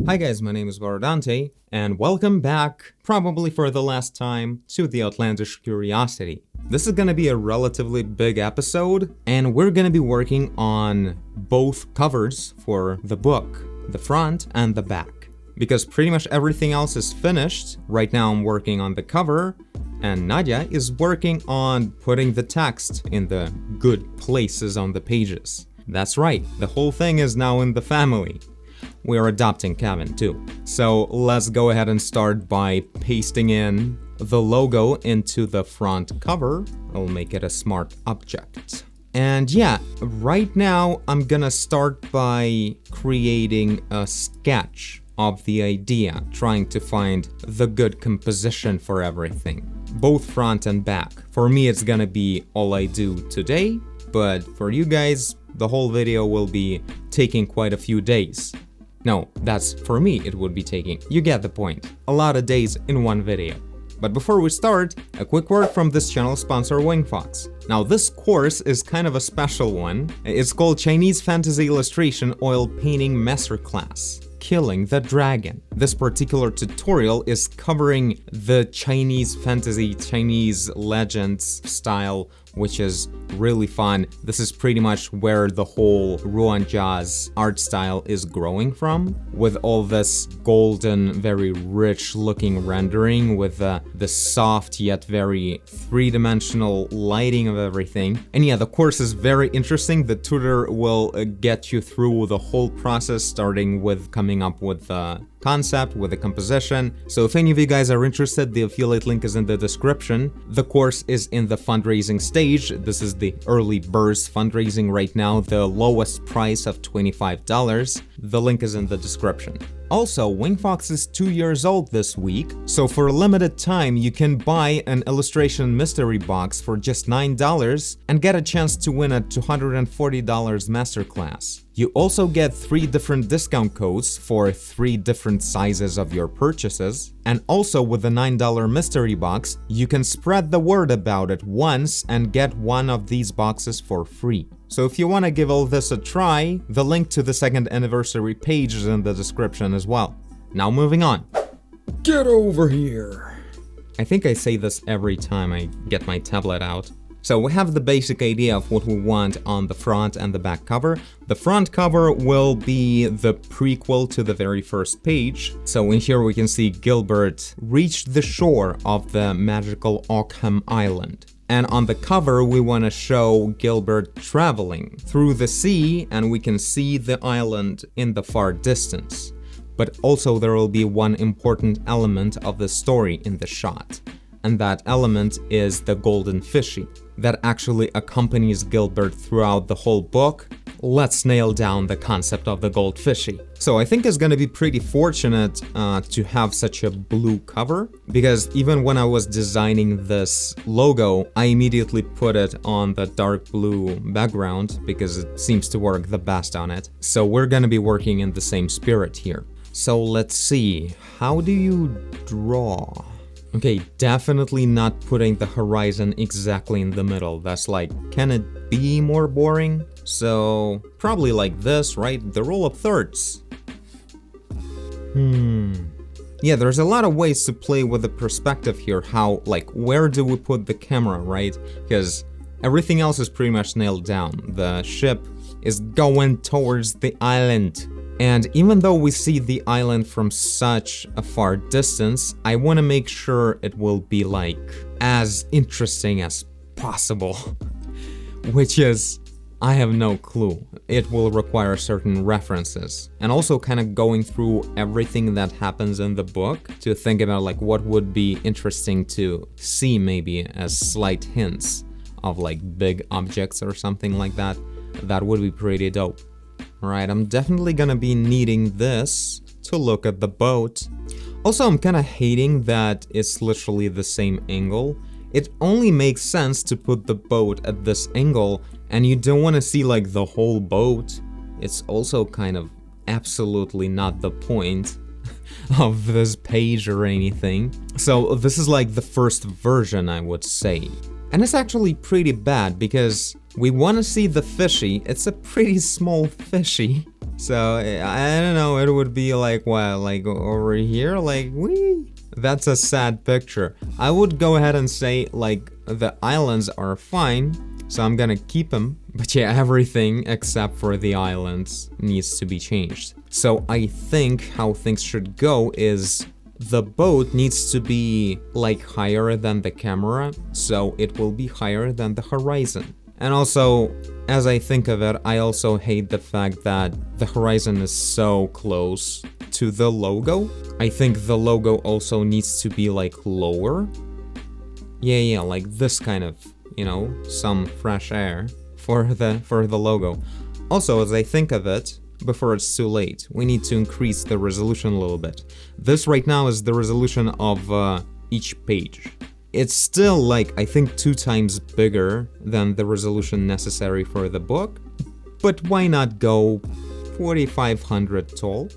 Hi guys, my name is Varadante, and welcome back, probably for the last time, to the Outlandish Curiosity. This is gonna be a relatively big episode, and we're gonna be working on both covers for the book, the front and the back. Because pretty much everything else is finished. Right now I'm working on the cover, and Nadia is working on putting the text in the good places on the pages. That's right, the whole thing is now in the family. We are adopting Kevin too. So let's go ahead and start by pasting in the logo into the front cover. I'll make it a smart object. And yeah, right now I'm gonna start by creating a sketch of the idea, trying to find the good composition for everything, both front and back. For me, it's gonna be all I do today, but for you guys, the whole video will be taking quite a few days. No, that's for me it would be taking. You get the point. A lot of days in one video. But before we start, a quick word from this channel sponsor Wingfox. Now this course is kind of a special one. It's called Chinese Fantasy Illustration Oil Painting Masterclass. Killing the Dragon. This particular tutorial is covering the Chinese fantasy, Chinese legends style, which is really fun. This is pretty much where the whole Ruanjia's art style is growing from, with all this golden, very rich looking rendering with the soft yet very three-dimensional lighting of everything. And yeah, the course is very interesting. The tutor will get you through the whole process, starting with coming up with the concept, with the composition. So if any of you guys are interested, the affiliate link is in the description. The course is in the fundraising stage. This is the early birds fundraising right now, the lowest price of $25. The link is in the description. Also, Wingfox is 2 years old this week, so for a limited time you can buy an illustration mystery box for just $9 and get a chance to win a $240 masterclass. You also get 3 different discount codes for 3 different sizes of your purchases, and also with the $9 mystery box, you can spread the word about it once and get one of these boxes for free. So if you want to give all this a try, the link to the 2nd anniversary page is in the description as well. Now moving on. Get over here! I think I say this every time I get my tablet out. So we have the basic idea of what we want on the front and the back cover. The front cover will be the prequel to the very first page. So in here we can see Gilbert reached the shore of the magical Ockham Island. And on the cover, we want to show Gilbert traveling through the sea, and we can see the island in the far distance. But also there will be one important element of the story in the shot. And that element is the golden fishy that actually accompanies Gilbert throughout the whole book. Let's nail down the concept of the gold fishy. So I think it's gonna be pretty fortunate to have such a blue cover, because even when I was designing this logo, I immediately put it on the dark blue background because it seems to work the best on it. So we're gonna be working in the same spirit here. So let's see, how do you draw? Okay, definitely not putting the horizon exactly in the middle. That's like, can it be more boring? So, probably like this, right? The rule of thirds. Yeah, there's a lot of ways to play with the perspective here. How, like, where do we put the camera, right? Because everything else is pretty much nailed down. The ship is going towards the island. And even though we see the island from such a far distance, I want to make sure it will be like as interesting as possible. Which is, I have no clue. It will require certain references. And also kind of going through everything that happens in the book to think about like what would be interesting to see maybe as slight hints of like big objects or something like that. That would be pretty dope. Alright, I'm definitely gonna be needing this to look at the boat. Also, I'm kinda hating that it's literally the same angle. It only makes sense to put the boat at this angle, and you don't want to see like the whole boat. It's also kind of absolutely not the point of this page or anything. So this is like the first version, I would say. And it's actually pretty bad because we want to see the fishy. It's a pretty small fishy. So I don't know, it would be like what, like over here, like wee. That's a sad picture. I would go ahead and say like the islands are fine, so I'm gonna keep them. But yeah, everything except for the islands needs to be changed. So I think how things should go is the boat needs to be like higher than the camera, so it will be higher than the horizon. And also, as I think of it, I also hate the fact that the horizon is so close to the logo. I think the logo also needs to be like lower. Yeah, like this kind of, you know, some fresh air for the logo. Also, as I think of it, before it's too late, we need to increase the resolution a little bit. This right now is the resolution of each page. It's still like, I think 2 times bigger than the resolution necessary for the book, but why not go 4500 tall?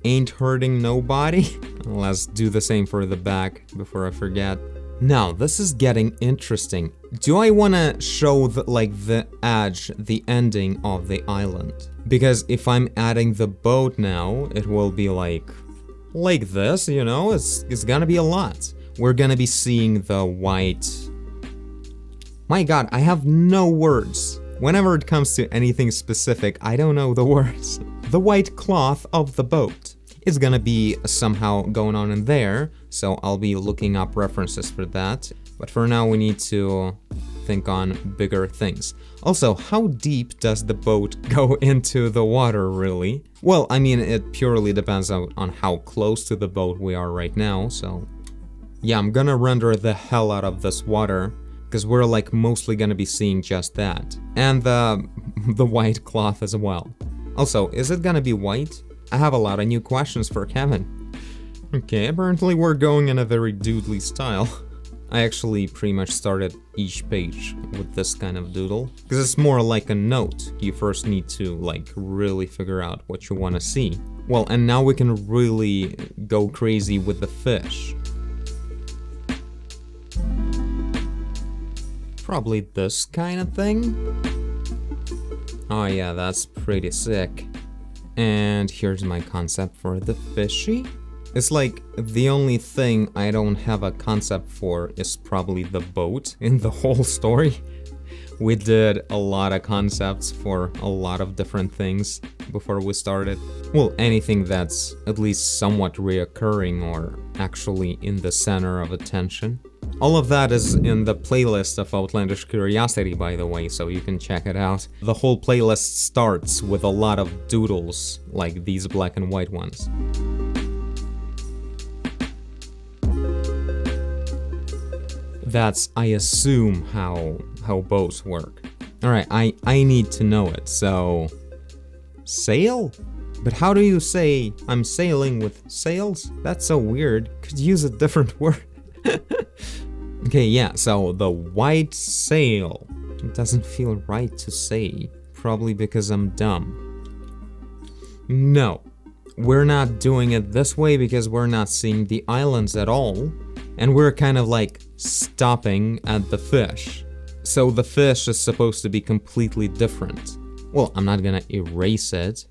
Ain't hurting nobody. Let's do the same for the back before I forget. Now, this is getting interesting. Do I want to show the edge, the ending of the island? Because if I'm adding the boat now, it will be like this, you know? It's gonna be a lot. We're gonna be seeing the white... My god, I have no words. Whenever it comes to anything specific, I don't know the words. The white cloth of the boat. It's gonna be somehow going on in there, so I'll be looking up references for that. But for now, we need to think on bigger things. Also, how deep does the boat go into the water, really? Well, I mean, it purely depends on how close to the boat we are right now, so... Yeah, I'm gonna render the hell out of this water, because we're like mostly gonna be seeing just that. And the white cloth as well. Also, is it gonna be white? I have a lot of new questions for Kevin. Okay, apparently we're going in a very doodly style. I actually pretty much started each page with this kind of doodle, because it's more like a note. You first need to like really figure out what you want to see. Well, and now we can really go crazy with the fish. Probably this kind of thing. Oh yeah, that's pretty sick. And here's my concept for the fishy. It's like the only thing I don't have a concept for is probably the boat in the whole story. We did a lot of concepts for a lot of different things before we started. Well, anything that's at least somewhat reoccurring or actually in the center of attention. All of that is in the playlist of Outlandish Curiosity, by the way, so you can check it out. The whole playlist starts with a lot of doodles, like these black and white ones. That's, I assume, how boats work. Alright, I need to know it, so... Sail? But how do you say I'm sailing with sails? That's so weird. Could use a different word. Okay, yeah, so the white sail. It doesn't feel right to say. Probably because I'm dumb. No, we're not doing it this way because we're not seeing the islands at all. And we're kind of like stopping at the fish. So the fish is supposed to be completely different. Well, I'm not gonna erase it.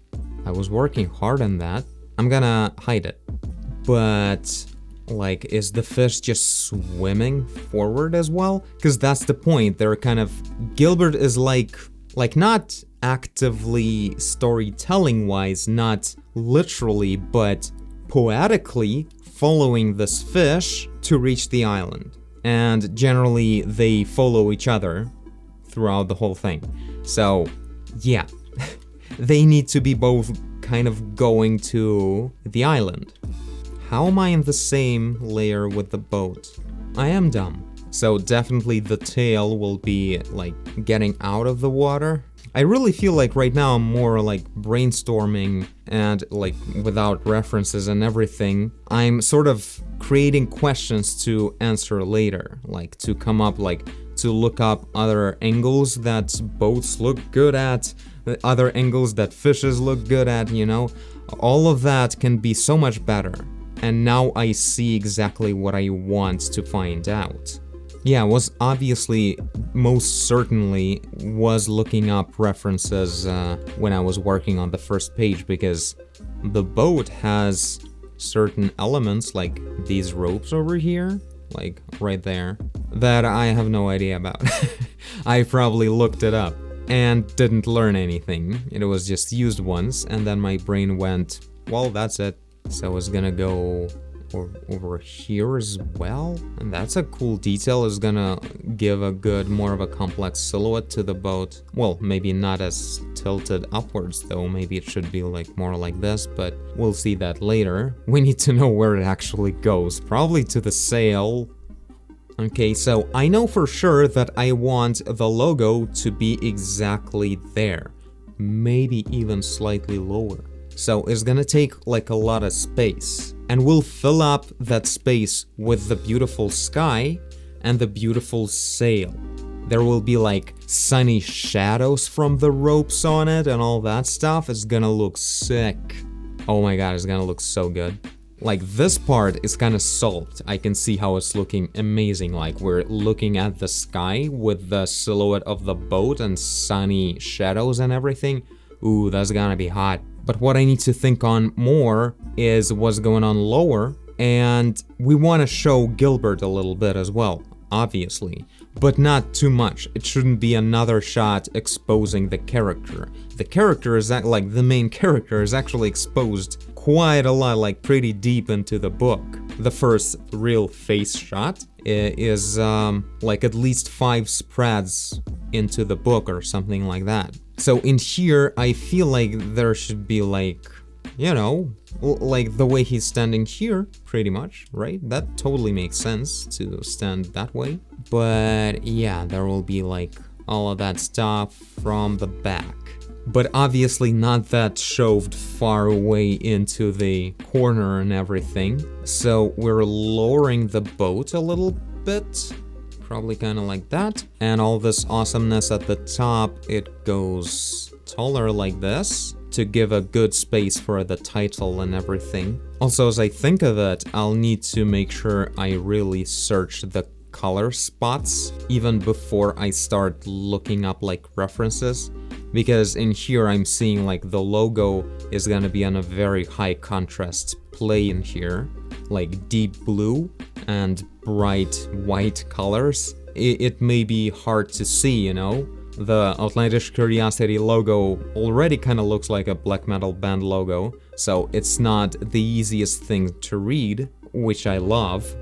I was working hard on that. I'm gonna hide it. But... like, is the fish just swimming forward as well? Because that's the point, they're kind of... Gilbert is like not actively storytelling-wise, not literally, but poetically following this fish to reach the island. And generally, they follow each other throughout the whole thing. So, yeah. They need to be both kind of going to the island. How am I in the same layer with the boat? I am dumb. So definitely the tail will be like getting out of the water. I really feel like right now I'm more like brainstorming and like without references and everything. I'm sort of creating questions to answer later, like to come up like to look up other angles that boats look good at, other angles that fishes look good at, you know? All of that can be so much better. And now I see exactly what I want to find out. Yeah, was obviously, most certainly, was looking up references when I was working on the first page, because the boat has certain elements, like these ropes over here, like right there, that I have no idea about. I probably looked it up and didn't learn anything. It was just used once, and then my brain went, well, that's it. So it's gonna go over here as well, and that's a cool detail. Is gonna give a good, more of a complex silhouette to the boat. Well, maybe not as tilted upwards though, maybe it should be like more like this, but we'll see that later. We need to know where it actually goes, probably to the sail. Okay, so I know for sure that I want the logo to be exactly there, maybe even slightly lower. So it's gonna take like a lot of space, and we'll fill up that space with the beautiful sky and the beautiful sail. There will be like sunny shadows from the ropes on it and all that stuff. It's gonna look sick. Oh my god, it's gonna look so good. Like, this part is kind of solved. I can see how it's looking amazing. Like, we're looking at the sky with the silhouette of the boat and sunny shadows and everything. Ooh, that's gonna be hot. But what I need to think on more is what's going on lower, and we want to show Gilbert a little bit as well, obviously, but not too much. It shouldn't be another shot exposing the character. The character is like the main character is actually exposed quite a lot, like pretty deep into the book. The first real face shot is like at least 5 spreads into the book or something like that. So in here, I feel like there should be like, you know, like the way he's standing here, pretty much, right? That totally makes sense to stand that way. But yeah, there will be like all of that stuff from the back. But obviously not that shoved far away into the corner and everything. So we're lowering the boat a little bit. Probably kind of like that. And all this awesomeness at the top, it goes taller like this to give a good space for the title and everything. Also, as I think of it, I'll need to make sure I really search the color spots even before I start looking up like references. Because in here I'm seeing like the logo is gonna be on a very high contrast plane here, like deep blue and bright white colors. It may be hard to see, you know? The Outlandish Curiosity logo already kind of looks like a black metal band logo, so it's not the easiest thing to read, which I love.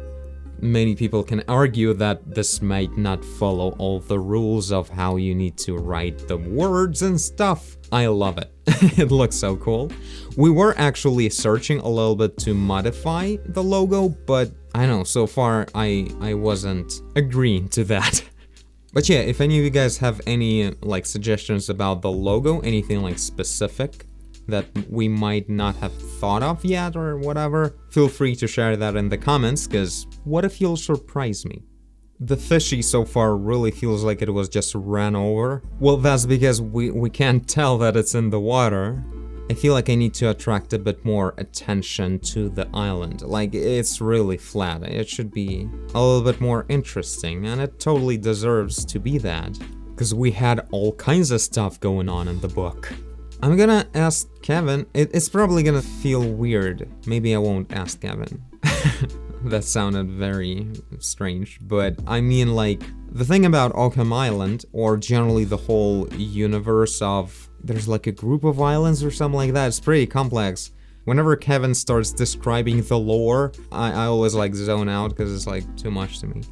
Many people can argue that this might not follow all the rules of how you need to write the words and stuff. I love it. It looks so cool. We were actually searching a little bit to modify the logo, but I don't know, so far I wasn't agreeing to that. But yeah, if any of you guys have any like suggestions about the logo, anything like specific that we might not have thought of yet or whatever, feel free to share that in the comments, because what if you'll surprise me? The fishy so far really feels like it was just ran over. Well, that's because we can't tell that it's in the water. I feel like I need to attract a bit more attention to the island. Like, it's really flat. It should be a little bit more interesting, and it totally deserves to be that. Because we had all kinds of stuff going on in the book. I'm gonna ask Kevin. It's probably gonna feel weird. Maybe I won't ask Kevin. That sounded very strange, but I mean, like, the thing about Occam Island, or generally the whole universe of, there's like a group of islands or something like that, it's pretty complex. Whenever Kevin starts describing the lore, I always like zone out because it's like too much to me.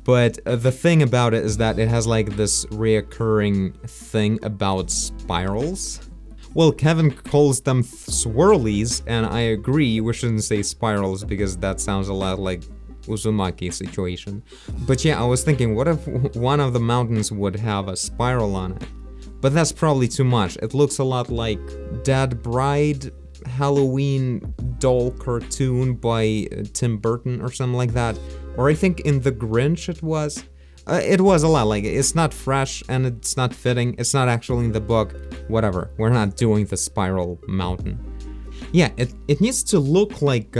But the thing about it is that it has like this reoccurring thing about spirals. Well, Kevin calls them swirlies, and I agree, we shouldn't say spirals because that sounds a lot like Uzumaki situation. But yeah, I was thinking, what if one of the mountains would have a spiral on it? But that's probably too much. It looks a lot like Dead Bride Halloween doll cartoon by Tim Burton or something like that. Or I think in The Grinch it was. It was a lot like it. It's not fresh and it's not fitting. It's not actually in the book. Whatever. We're not doing the spiral mountain. Yeah, it needs to look like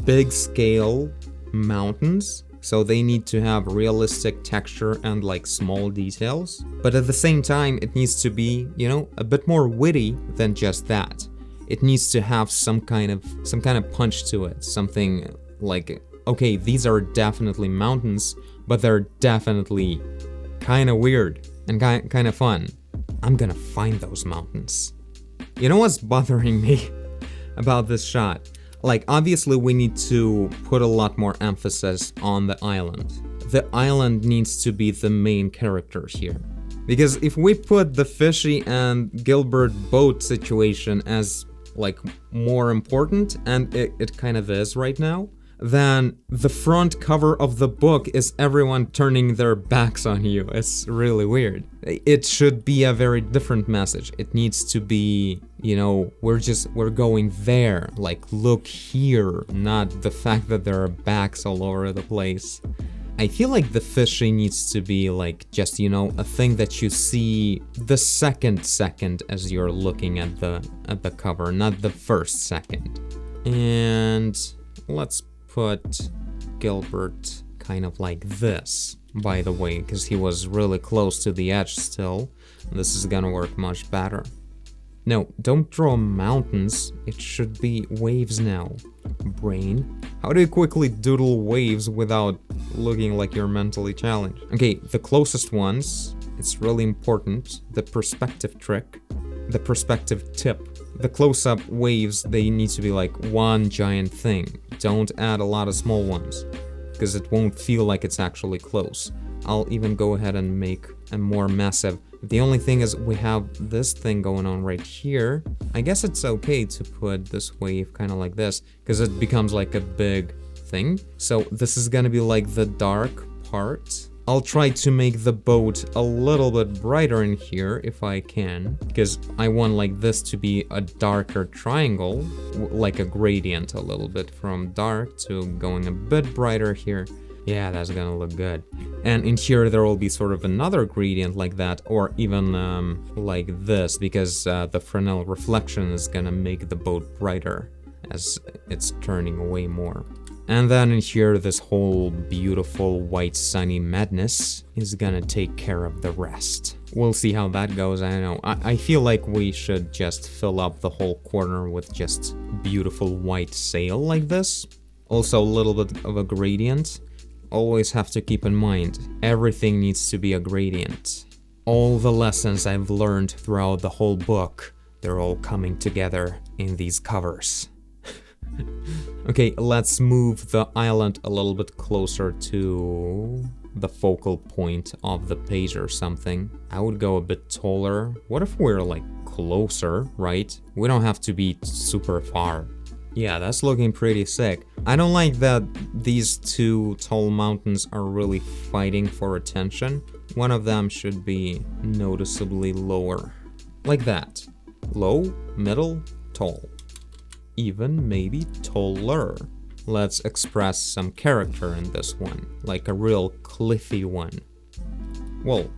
big scale mountains. so they need to have realistic texture and like small details. But at the same time, it needs to be, you know, a bit more witty than just that. It needs to have some kind of punch to it. Something like, okay, these are definitely mountains, but they're definitely kind of weird and kind of fun. I'm gonna find those mountains. You know what's bothering me about this shot? Like, obviously we need to put a lot more emphasis on the island. The island needs to be the main character here. Because if we put the Fishy and Gilbert boat situation as like more important, and it kind of is right now, then the front cover of the book is everyone turning their backs on you. It's really weird. It should be a very different message. It needs to be, you know, we're going there, like look here, not the fact that there are backs all over the place. I feel like the Fishy needs to be like just, you know, a thing that you see the second as you're looking at the cover, not the first second. And let's put Gilbert kind of like this, by the way, because he was really close to the edge still. This is gonna work much better. No, don't draw mountains. It should be waves now. Brain. How do you quickly doodle waves without looking like you're mentally challenged? Okay, the closest ones, it's really important. The perspective trick, the perspective tip. The close-up waves, they need to be like one giant thing. Don't add a lot of small ones, because it won't feel like it's actually close. I'll even go ahead and make a more massive. The only thing is we have this thing going on right here. I guess it's okay to put this wave kind of like this, because it becomes like a big thing. So this is gonna be like the dark part. I'll try to make the boat a little bit brighter in here if I can, because I want like this to be a darker triangle, like a gradient a little bit from dark to going a bit brighter here. Yeah, that's gonna look good. And in here there will be sort of another gradient like that, or even like this, because the Fresnel reflection is gonna make the boat brighter as it's turning away more. And then in here, this whole beautiful white sunny madness is gonna take care of the rest. We'll see how that goes. I don't know. I feel like we should just fill up the whole corner with just beautiful white sail like this. Also a little bit of a gradient. Always have to keep in mind, everything needs to be a gradient. All the lessons I've learned throughout the whole book, they're all coming together in these covers. Okay, let's move the island a little bit closer to the focal point of the page or something. I would go a bit taller. What if we're like closer, right? We don't have to be super far. Yeah, that's looking pretty sick. I don't like that these two tall mountains are really fighting for attention. One of them should be noticeably lower. Like that. Low, middle, tall. Even maybe taller. Let's express some character in this one, like a real cliffy one. Well,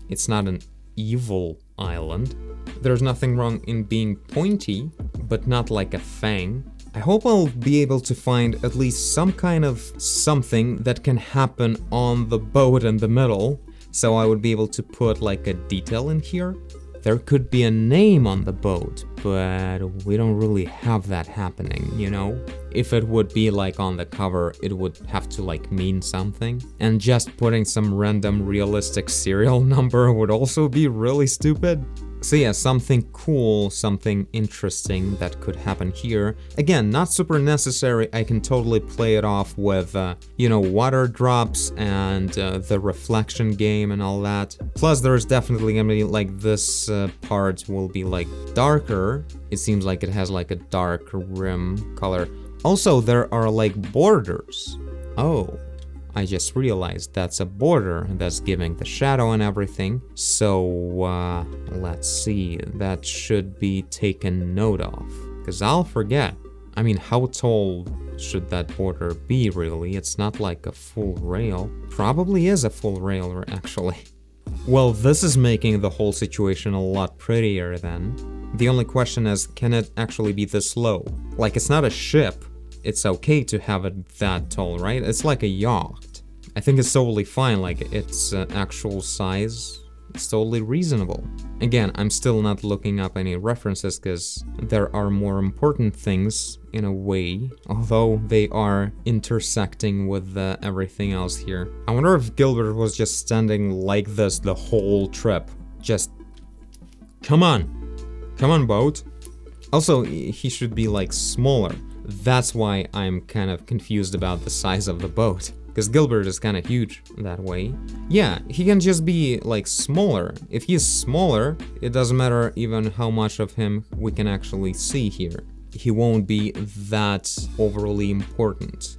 it's not an evil island. There's nothing wrong in being pointy, but not like a fang. I hope I'll be able to find at least some kind of something that can happen on the boat in the middle, so I would be able to put like a detail in here. There could be a name on the boat, but we don't really have that happening, you know? If it would be like on the cover, it would have to like mean something. And just putting some random realistic serial number would also be really stupid. So yeah, something cool, something interesting that could happen here. Again, not super necessary. I can totally play it off with, you know, water drops and the reflection game and all that. Plus, there's definitely gonna be like this part will be like darker. It seems like it has like a dark rim color. Also, there are like borders. Oh. I just realized that's a border that's giving the shadow and everything. So, let's see, that should be taken note of, because I'll forget. I mean, how tall should that border be, really? It's not like a full rail. Probably is a full rail, actually. Well, this is making the whole situation a lot prettier then. The only question is, can it actually be this low? Like, it's not a ship. It's okay to have it that tall, right? It's like a yacht. I think it's totally fine, like its actual size. It's totally reasonable. Again, I'm still not looking up any references because there are more important things in a way, although they are intersecting with everything else here. I wonder if Gilbert was just standing like this the whole trip. Just, come on boat. Also, he should be like smaller. That's why I'm kind of confused about the size of the boat. Because Gilbert is kind of huge that way. Yeah, he can just be like smaller. If he's smaller, it doesn't matter even how much of him we can actually see here. He won't be that overly important.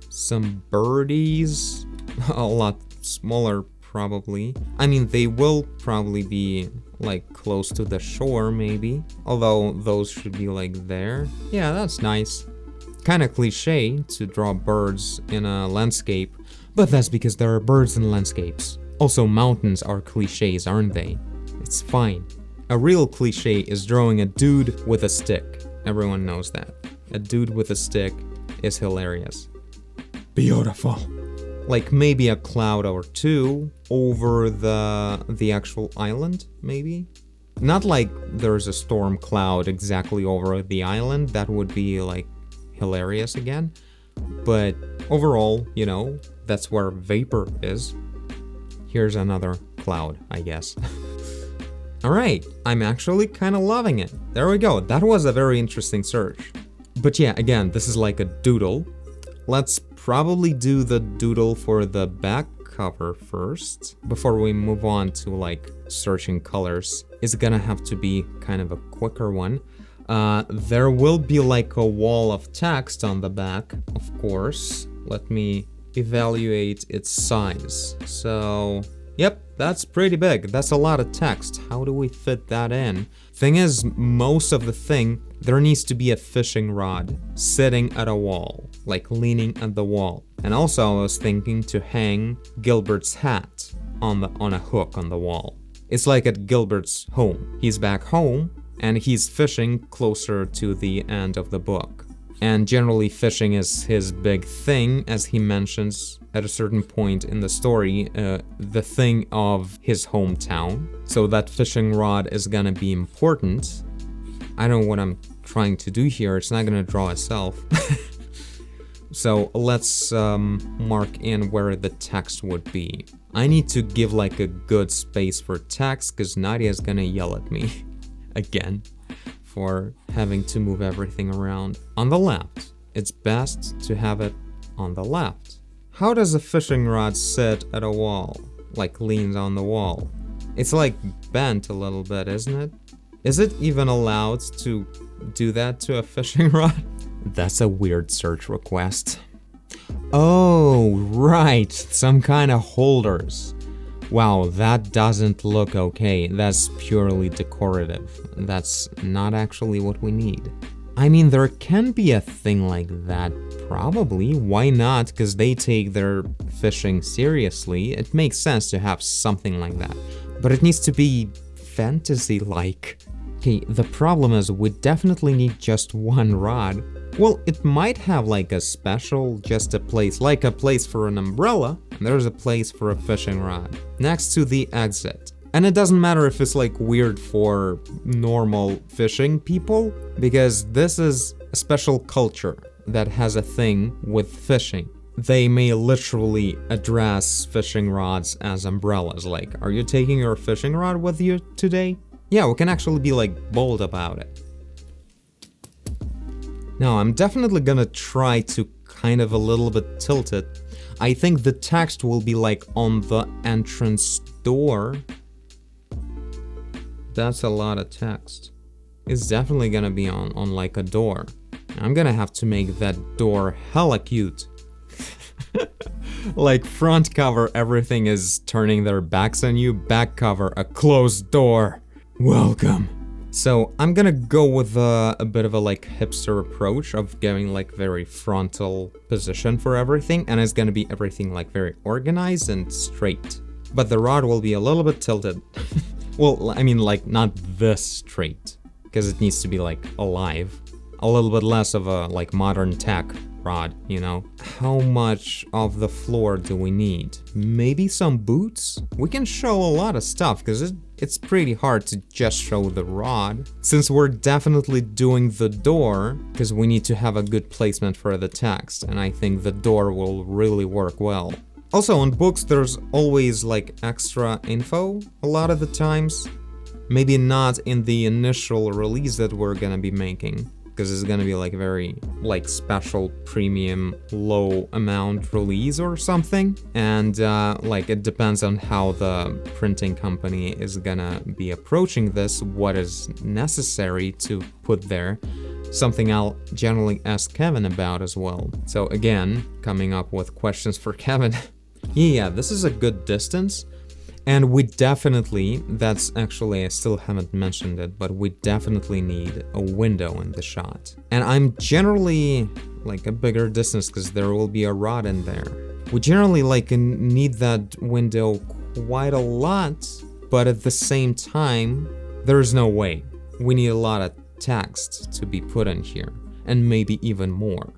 Some birdies, a lot smaller probably. I mean, they will probably be like close to the shore maybe. Although those should be like there. Yeah, that's nice. Kinda cliche to draw birds in a landscape, but that's because there are birds in landscapes. Also, mountains are cliches, aren't they? It's fine. A real cliche is drawing a dude with a stick. Everyone knows that. A dude with a stick is hilarious. Beautiful. Like maybe a cloud or two over the actual island, maybe? Not like there's a storm cloud exactly over the island, that would be like hilarious again, but overall, you know, that's where vapor is. Here's another cloud, I guess. Alright, I'm actually kind of loving it. There we go, that was a very interesting search. But yeah, again, this is like a doodle. Let's probably do the doodle for the back cover first, before we move on to like searching colors. It's gonna have to be kind of a quicker one. There will be like a wall of text on the back, of course. Let me evaluate its size. So, yep, that's pretty big. That's a lot of text. How do we fit that in? Thing is, most of the thing, there needs to be a fishing rod sitting at a wall, like leaning at the wall. And also I was thinking to hang Gilbert's hat on a hook on the wall. It's like at Gilbert's home. He's back home, and he's fishing closer to the end of the book. And generally fishing is his big thing, as he mentions at a certain point in the story, the thing of his hometown. So that fishing rod is gonna be important. I don't know what I'm trying to do here, it's not gonna draw itself. So let's mark in where the text would be. I need to give like a good space for text, because Nadia's gonna yell at me. Again, for having to move everything around. On the left, it's best to have it on the left. How does a fishing rod sit at a wall, like leans on the wall? It's like bent a little bit, isn't it? Is it even allowed to do that to a fishing rod? That's a weird search request. Oh, right, some kind of holders. Wow, that doesn't look okay. That's purely decorative. That's not actually what we need. I mean, there can be a thing like that, probably. Why not? Because they take their fishing seriously. It makes sense to have something like that. But it needs to be fantasy-like. Okay, the problem is we definitely need just one rod. Well, it might have like a special, just a place, like a place for an umbrella, and there's a place for a fishing rod, next to the exit. And it doesn't matter if it's like weird for normal fishing people, because this is a special culture that has a thing with fishing. They may literally address fishing rods as umbrellas, like, are you taking your fishing rod with you today? Yeah, we can actually be like bold about it. Now, I'm definitely gonna try to kind of a little bit tilt it. I think the text will be like on the entrance door. That's a lot of text. It's definitely gonna be on like a door. I'm gonna have to make that door hella cute. Like front cover, everything is turning their backs on you. Back cover, a closed door. Welcome. So I'm gonna go with a bit of a like hipster approach of giving like very frontal position for everything, and it's gonna be everything like very organized and straight. But the rod will be a little bit tilted. Well, I mean like not this straight, because it needs to be like alive. a little bit less of a like modern tech rod, you know? How much of the floor do we need? Maybe some boots? We can show a lot of stuff because it's pretty hard to just show the rod. Since we're definitely doing the door, because we need to have a good placement for the text, and I think the door will really work well. Also, on books, there's always like extra info a lot of the times. Maybe not in the initial release that we're gonna be making, because it's gonna be like very like special premium low amount release or something. And like it depends on how the printing company is gonna be approaching this, what is necessary to put there. Something I'll generally ask Kevin about as well. So again, coming up with questions for Kevin. Yeah, this is a good distance. And we definitely, that's actually, I still haven't mentioned it, but we definitely need a window in the shot. And I'm generally like a bigger distance because there will be a rod in there. We generally like need that window quite a lot, but at the same time, there's no way. We need a lot of text to be put in here, and maybe even more.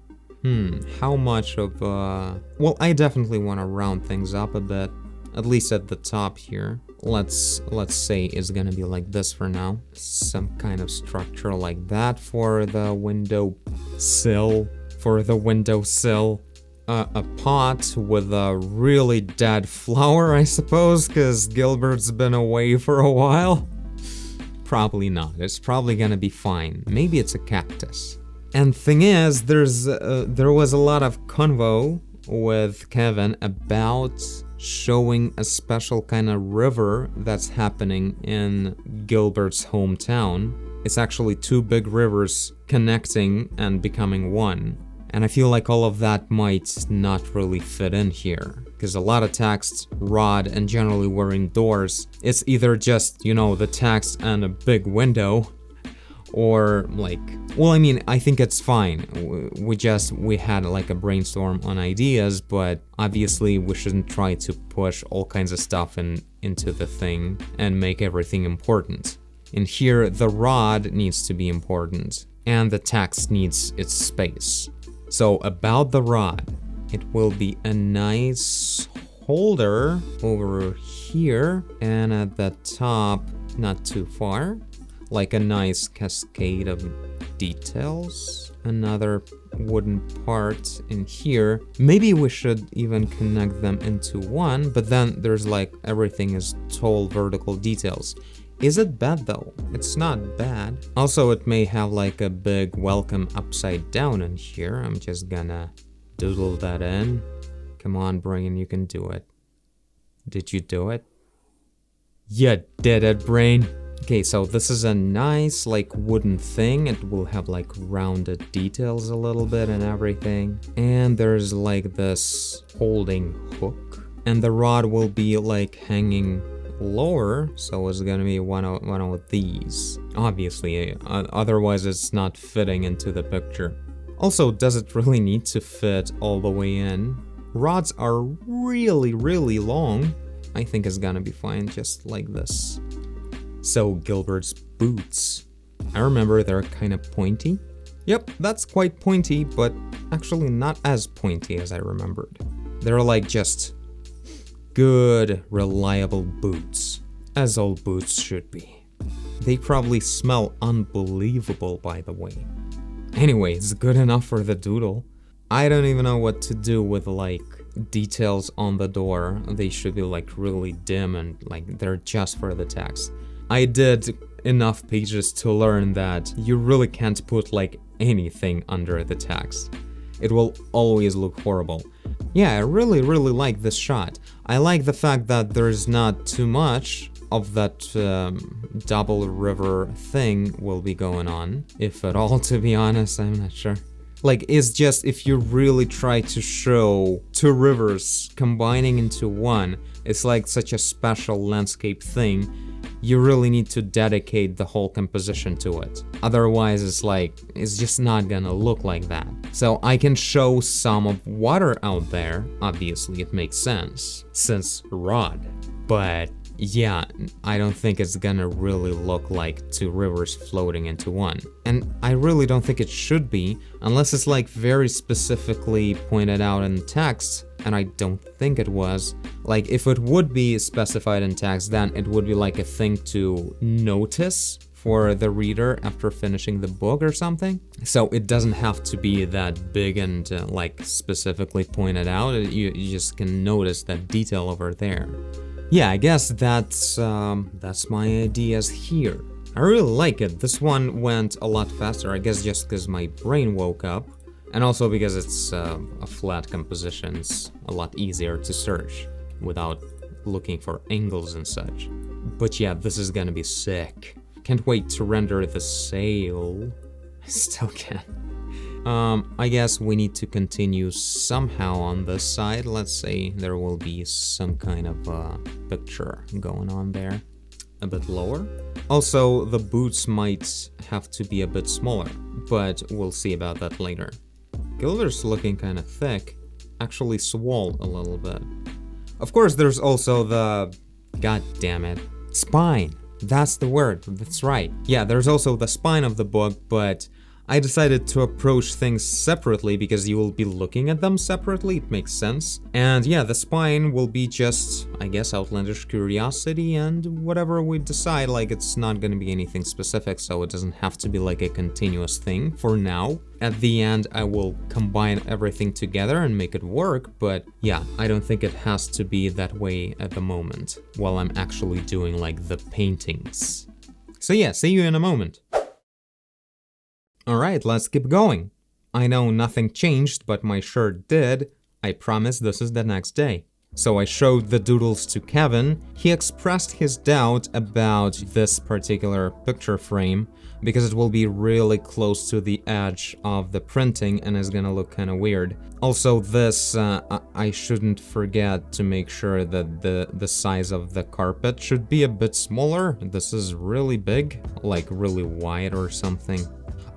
How much of, well, I definitely want to round things up a bit. At least at the top here. Let's say it's gonna be like this for now. Some kind of structure like that for the window sill. A pot with a really dead flower, I suppose, because Gilbert's been away for a while. Probably not. It's probably gonna be fine. Maybe it's a cactus. And thing is, there was a lot of convo with Kevin about showing a special kind of river that's happening in Gilbert's hometown. It's actually two big rivers connecting and becoming one. And I feel like all of that might not really fit in here, because a lot of text, rod, and generally we're indoors. It's either just, you know, the text and a big window, or like, well, I mean, I think it's fine. We had like a brainstorm on ideas, but obviously we shouldn't try to push all kinds of stuff into the thing and make everything important. In here, the rod needs to be important, and the text needs its space. So about the rod, it will be a nice holder over here, and at the top, not too far. Like a nice cascade of details. Another wooden part in here. Maybe we should even connect them into one, but then there's like everything is tall vertical details. Is it bad though? It's not bad. Also, it may have like a big welcome upside down in here. I'm just gonna doodle that in. Come on, Brain, you can do it. Did you do it? You did it, Brain. Okay, so this is a nice like wooden thing. It will have like rounded details a little bit and everything. And there's like this holding hook. And the rod will be like hanging lower, so it's gonna be one of these. Obviously, otherwise it's not fitting into the picture. Also, does it really need to fit all the way in? Rods are really, really long. I think it's gonna be fine just like this. So Gilbert's boots. I remember they're kind of pointy. Yep, that's quite pointy, but actually not as pointy as I remembered. They're like just good, reliable boots, as all boots should be. They probably smell unbelievable, by the way. Anyway, it's good enough for the doodle. I don't even know what to do with like details on the door. They should be like really dim and like they're just for the text. I did enough pages to learn that you really can't put like anything under the text. It will always look horrible. Yeah, I really, really like this shot. I like the fact that there's not too much of that double river thing will be going on. If at all, to be honest, I'm not sure. Like, it's just if you really try to show two rivers combining into one, it's like such a special landscape thing. You really need to dedicate the whole composition to it. Otherwise, it's just not gonna look like that. So I can show some of water out there. Obviously, it makes sense, since rod. But yeah, I don't think it's gonna really look like two rivers floating into one. And I really don't think it should be, unless it's like very specifically pointed out in text, and I don't think it was. Like, if it would be specified in text, then it would be like a thing to notice for the reader after finishing the book or something. So it doesn't have to be that big and like specifically pointed out. You just can notice that detail over there. Yeah, I guess that's my ideas here. I really like it. This one went a lot faster, I guess just because my brain woke up. And also because it's a flat composition, it's a lot easier to search without looking for angles and such. But yeah, this is gonna be sick. Can't wait to render the sail. I still can. I guess we need to continue somehow on this side. Let's say there will be some kind of picture going on there. A bit lower. Also, the boots might have to be a bit smaller, but we'll see about that later. Gilder's looking kind of thick. Actually swelled a little bit. Of course, there's also the... God damn it. Spine. That's the word, that's right. Yeah, there's also the spine of the book, but I decided to approach things separately because you will be looking at them separately, it makes sense. And yeah, the spine will be just, I guess, Outlandish Curiosity and whatever we decide, like it's not gonna be anything specific, so it doesn't have to be like a continuous thing for now. At the end, I will combine everything together and make it work, but yeah, I don't think it has to be that way at the moment, while I'm actually doing like the paintings. So yeah, see you in a moment. Alright, let's keep going. I know nothing changed, but my shirt did. I promise this is the next day. So I showed the doodles to Kevin. He expressed his doubt about this particular picture frame because it will be really close to the edge of the printing and is gonna look kind of weird. Also, this, I shouldn't forget to make sure that the size of the carpet should be a bit smaller. This is really big, like really wide or something.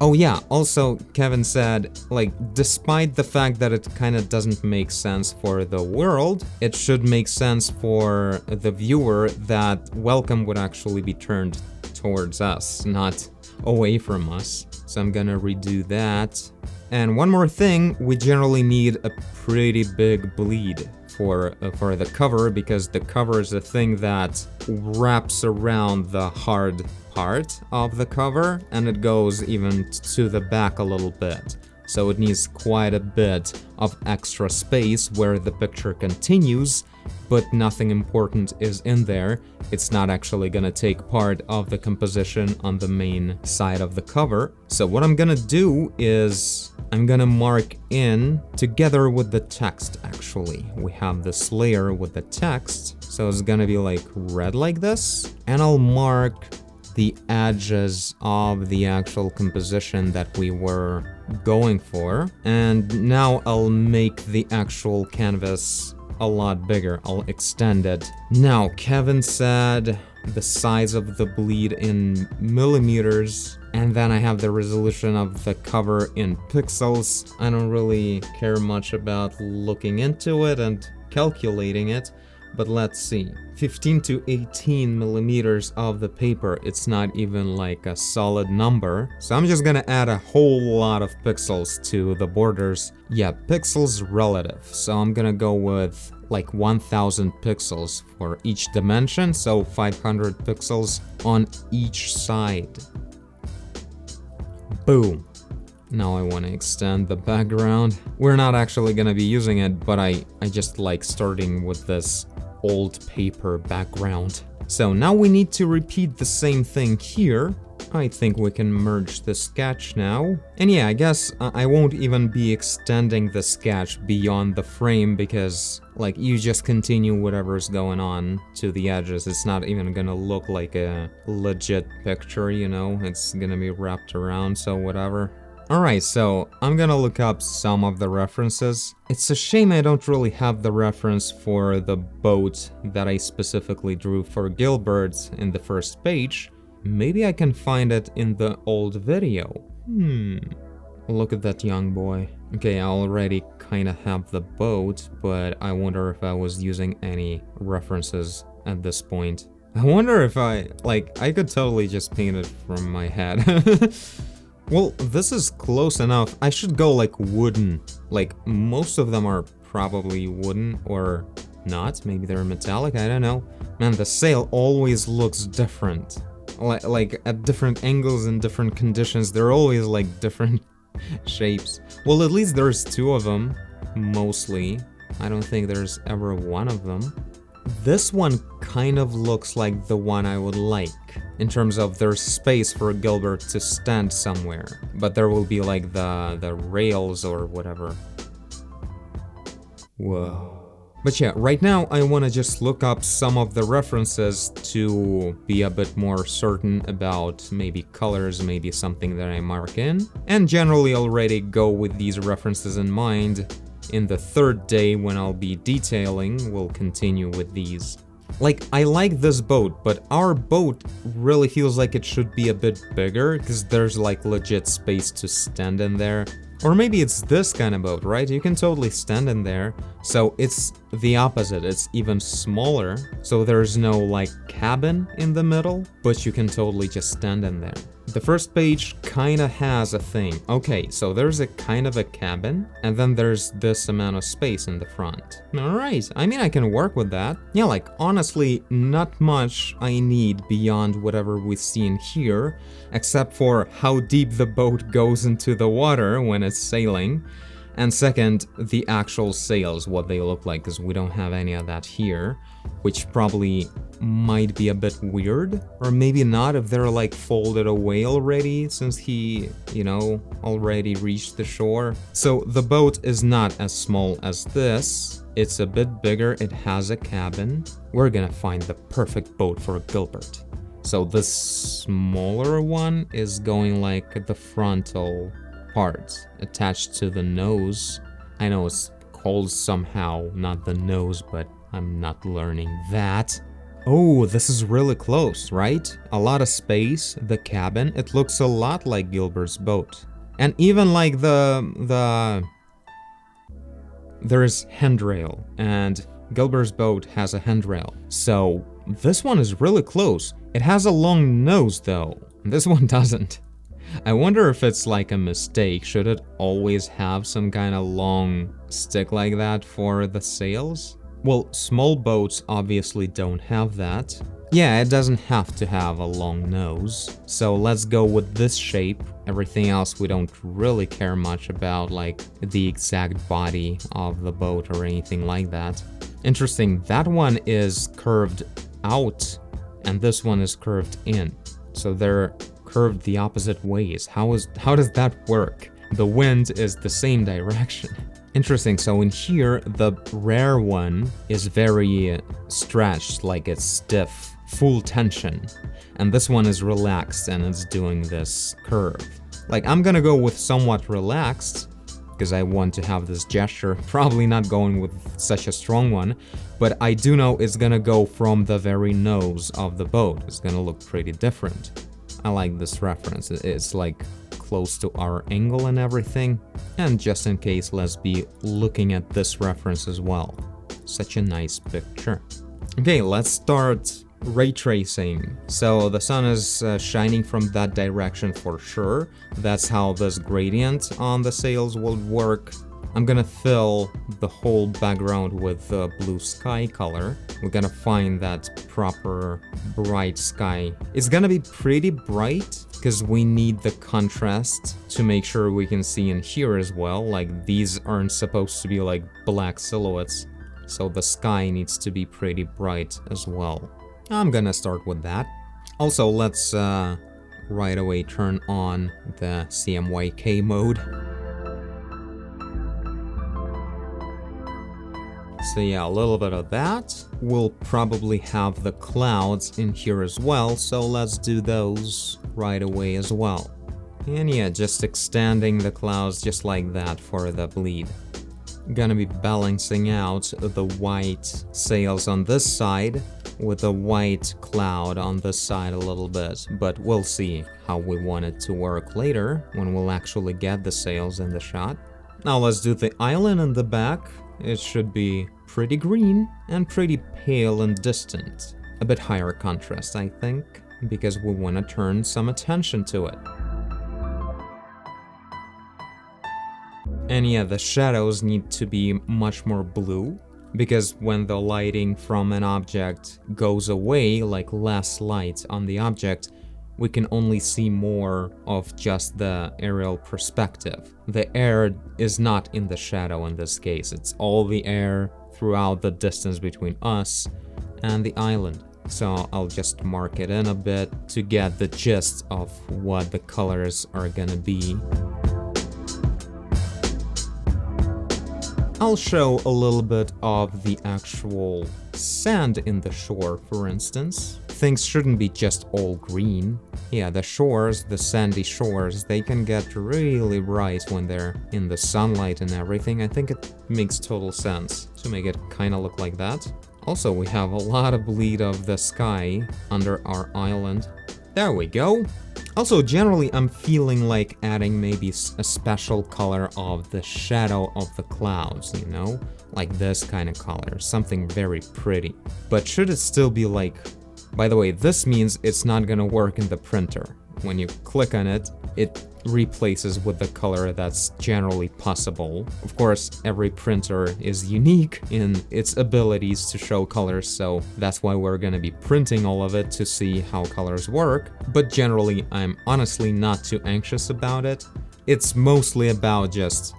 Oh yeah, also Kevin said, like, despite the fact that it kind of doesn't make sense for the world, it should make sense for the viewer that welcome would actually be turned towards us, not away from us. So I'm gonna redo that. And one more thing, we generally need a pretty big bleed for the cover, because the cover is a thing that wraps around the hard part of the cover and it goes even to the back a little bit. So it needs quite a bit of extra space where the picture continues, but nothing important is in there. It's not actually gonna take part of the composition on the main side of the cover. So what I'm gonna do is I'm gonna mark in together with the text, actually. We have this layer with the text, so it's gonna be like red like this, and I'll mark the edges of the actual composition that we were going for. And now I'll make the actual canvas a lot bigger. I'll extend it. Now, Kevin said the size of the bleed in millimeters, and then I have the resolution of the cover in pixels. I don't really care much about looking into it and calculating it, but let's see. 15 to 18 millimeters of the paper. It's not even like a solid number. So I'm just gonna add a whole lot of pixels to the borders. Yeah, pixels relative. So I'm gonna go with like 1000 pixels for each dimension. So 500 pixels on each side. Boom. Now I want to extend the background. We're not actually gonna be using it, but I just like starting with this old paper background. So now we need to repeat the same thing here. I think we can merge the sketch now. And yeah, I guess I won't even be extending the sketch beyond the frame because, like, you just continue whatever's going on to the edges. It's not even gonna look like a legit picture, you know? It's gonna be wrapped around, so whatever. Alright, so I'm gonna look up some of the references. It's a shame I don't really have the reference for the boat that I specifically drew for Gilbert in the first page. Maybe I can find it in the old video. Look at that young boy. Okay, I already kinda have the boat, but I wonder if I was using any references at this point. I wonder if I could totally just paint it from my head. Well, this is close enough. I should go like wooden. Like most of them are probably wooden or not. Maybe they're metallic, I don't know. Man, the sail always looks different. Like at different angles and different conditions, they're always like different shapes. Well, at least there's two of them, mostly. I don't think there's ever one of them. This one kind of looks like the one I would like, in terms of there's space for Gilbert to stand somewhere, but there will be like the rails or whatever. Whoa. But yeah, right now I want to just look up some of the references to be a bit more certain about maybe colors, maybe something that I mark in, and generally already go with these references in mind. In the third day, when I'll be detailing, we'll continue with these. Like, I like this boat, but our boat really feels like it should be a bit bigger, because there's like legit space to stand in there. Or maybe it's this kind of boat, right? You can totally stand in there. So it's the opposite, it's even smaller. So there's no like cabin in the middle, but you can totally just stand in there. The first page kinda has a thing. Okay, so there's a kind of a cabin, and then there's this amount of space in the front. Alright, I mean I can work with that. Yeah, like honestly, not much I need beyond whatever we see in here, except for how deep the boat goes into the water when it's sailing. And second, the actual sails, what they look like, because we don't have any of that here, which probably might be a bit weird, or maybe not if they're like folded away already, since he, you know, already reached the shore. So the boat is not as small as this, it's a bit bigger, it has a cabin. We're gonna find the perfect boat for Gilbert. So this smaller one is going like at the frontal part, attached to the nose. I know it's called somehow, not the nose, but I'm not learning that. Oh, this is really close, right? A lot of space, the cabin, it looks a lot like Gilbert's boat. And even like there's handrail, and Gilbert's boat has a handrail. So this one is really close. It has a long nose though, this one doesn't. I wonder if it's like a mistake. Should it always have some kind of long stick like that for the sails? Well, small boats obviously don't have that. Yeah, it doesn't have to have a long nose. So let's go with this shape. Everything else we don't really care much about, like the exact body of the boat or anything like that. Interesting, that one is curved out and this one is curved in. So they're curved the opposite ways. How does that work? The wind is the same direction. Interesting, so in here, the rare one is very stretched, like it's stiff, full tension. And this one is relaxed and it's doing this curve. Like, I'm gonna go with somewhat relaxed, because I want to have this gesture, probably not going with such a strong one, but I do know it's gonna go from the very nose of the boat. It's gonna look pretty different. I like this reference, it's like close to our angle and everything. And just in case, let's be looking at this reference as well. Such a nice picture. Okay, let's start ray tracing. So the sun is shining from that direction for sure. That's how this gradient on the sails will work. I'm gonna fill the whole background with blue sky color. We're gonna find that proper bright sky. It's gonna be pretty bright because we need the contrast to make sure we can see in here as well. Like, these aren't supposed to be like black silhouettes, so the sky needs to be pretty bright as well. I'm gonna start with that. Also, let's right away turn on the CMYK mode. So yeah, a little bit of that. We'll probably have the clouds in here as well, so let's do those right away as well. And yeah, just extending the clouds just like that for the bleed. Gonna be balancing out the white sails on this side with a white cloud on this side a little bit, but we'll see how we want it to work later when we'll actually get the sails in the shot. Now let's do the island in the back. It should be pretty green and pretty pale and distant. a bit higher contrast, I think, because we want to turn some attention to it. And yeah, the shadows need to be much more blue, because when the lighting from an object goes away, like less light on the object, we can only see more of just the aerial perspective. The air is not in the shadow in this case, it's all the air throughout the distance between us and the island. So I'll just mark it in a bit to get the gist of what the colors are gonna be. I'll show a little bit of the actual sand in the shore, for instance. Things shouldn't be just all green. Yeah, the shores, the sandy shores, they can get really bright when they're in the sunlight and everything. I think it makes total sense to make it kind of look like that. Also, we have a lot of bleed of the sky under our island. There we go. Also, generally, I'm feeling like adding maybe a special color of the shadow of the clouds, you know? Like this kind of color, something very pretty. But should it still be like... By the way, this means it's not gonna work in the printer. When you click on it, it replaces with the color that's generally possible. Of course, every printer is unique in its abilities to show colors, so that's why we're gonna be printing all of it to see how colors work. But generally, I'm honestly not too anxious about it. It's mostly about just,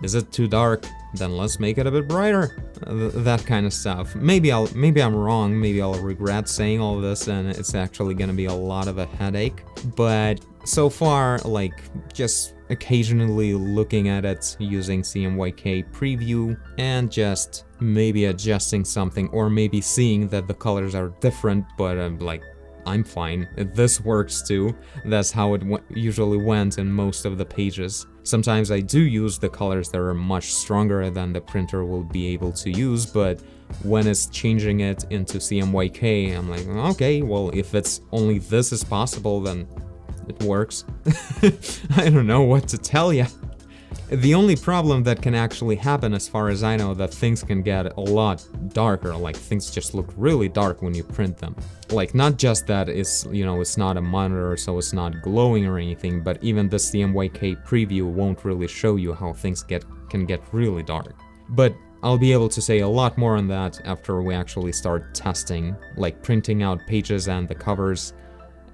is it too dark? Then let's make it a bit brighter. That kind of stuff. Maybe I'm wrong, maybe I'll regret saying all this and it's actually gonna be a lot of a headache. But so far, like, just occasionally looking at it using CMYK preview and just maybe adjusting something, or maybe seeing that the colors are different, but like, I'm fine. This works too. That's how it usually went in most of the pages. Sometimes I do use the colors that are much stronger than the printer will be able to use, but when it's changing it into CMYK, I'm like, okay, well, if it's only this is possible, then it works. I don't know what to tell ya. The only problem that can actually happen, as far as I know, that things can get a lot darker, like things just look really dark when you print them. Like, not just that it's, you know, it's not a monitor, so it's not glowing or anything, but even the CMYK preview won't really show you how things can get really dark. But I'll be able to say a lot more on that after we actually start testing, like printing out pages and the covers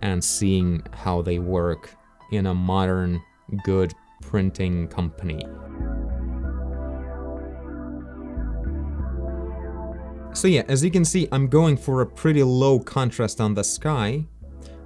and seeing how they work in a modern, good printing company. So yeah, as you can see, I'm going for a pretty low contrast on the sky.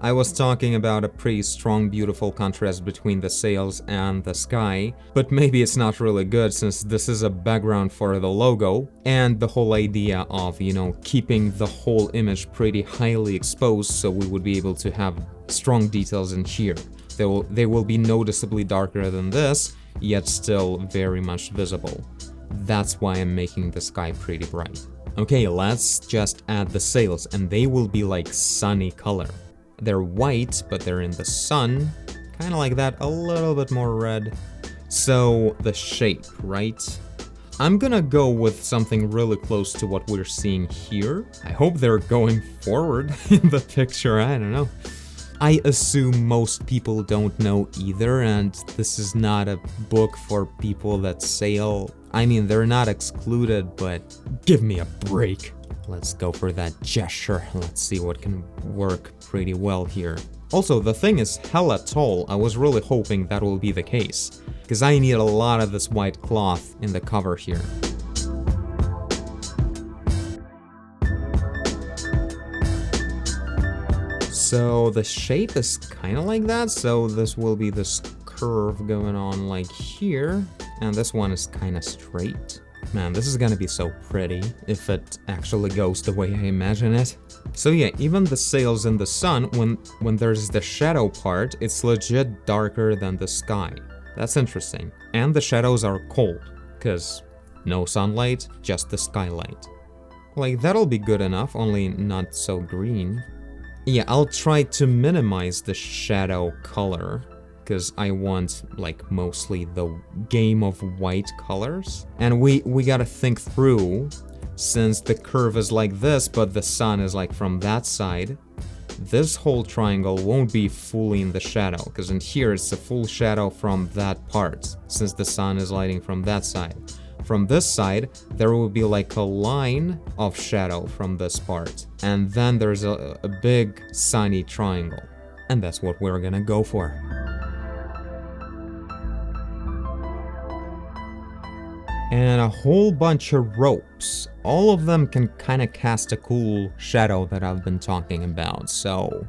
I was talking about a pretty strong, beautiful contrast between the sails and the sky, but maybe it's not really good since this is a background for the logo, and the whole idea of, you know, keeping the whole image pretty highly exposed so we would be able to have strong details in here. They will be noticeably darker than this, yet still very much visible. That's why I'm making the sky pretty bright. Okay, let's just add the sails, and they will be like sunny color. They're white, but they're in the sun, kind of like that, a little bit more red. So the shape, right? I'm gonna go with something really close to what we're seeing here. I hope they're going forward in the picture, I don't know. I assume most people don't know either, and this is not a book for people that sail. I mean, they're not excluded, but give me a break. Let's go for that gesture. Let's see what can work pretty well here. Also, the thing is hella tall. I was really hoping that will be the case, because I need a lot of this white cloth in the cover here. So the shape is kind of like that, so this will be this curve going on like here, and this one is kind of straight. Man, this is gonna be so pretty if it actually goes the way I imagine it. So yeah, even the sails in the sun, when there's the shadow part, it's legit darker than the sky. That's interesting. And the shadows are cold, because no sunlight, just the skylight. Like, that'll be good enough, only not so green. Yeah, I'll try to minimize the shadow color, because I want, like, mostly the game of white colors. And we gotta think through, since the curve is like this, but the sun is like from that side, this whole triangle won't be fully in the shadow, because in here it's a full shadow from that part, since the sun is lighting from that side. From this side, there will be like a line of shadow from this part, and then there's a big sunny triangle. And that's what we're gonna go for. And a whole bunch of ropes. All of them can kind of cast a cool shadow that I've been talking about. So,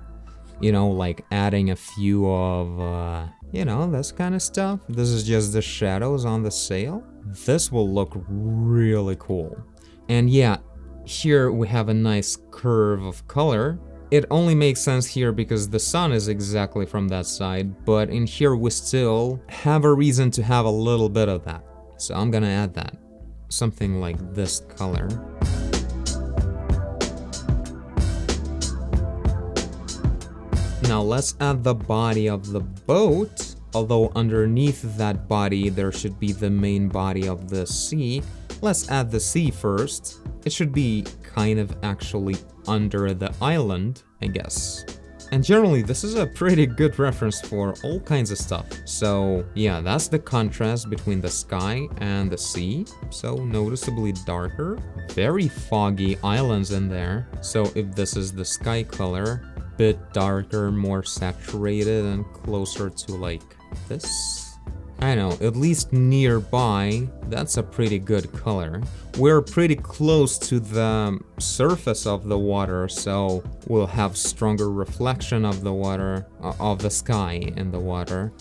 you know, like adding a few of, you know, this kind of stuff. This is just the shadows on the sail. This will look really cool. And yeah, here we have a nice curve of color. It only makes sense here because the sun is exactly from that side, but in here we still have a reason to have a little bit of that. So I'm gonna add that. Something like this color. Now let's add the body of the boat. Although underneath that body there should be the main body of the sea. Let's add the sea first. It should be kind of actually under the island, I guess. And generally this is a pretty good reference for all kinds of stuff. So yeah, that's the contrast between the sky and the sea. So noticeably darker. Very foggy islands in there. So if this is the sky color, bit darker, more saturated and closer to like this. I know, at least nearby, that's a pretty good color. We're pretty close to the surface of the water, so we'll have stronger reflection of the water, of the sky in the water,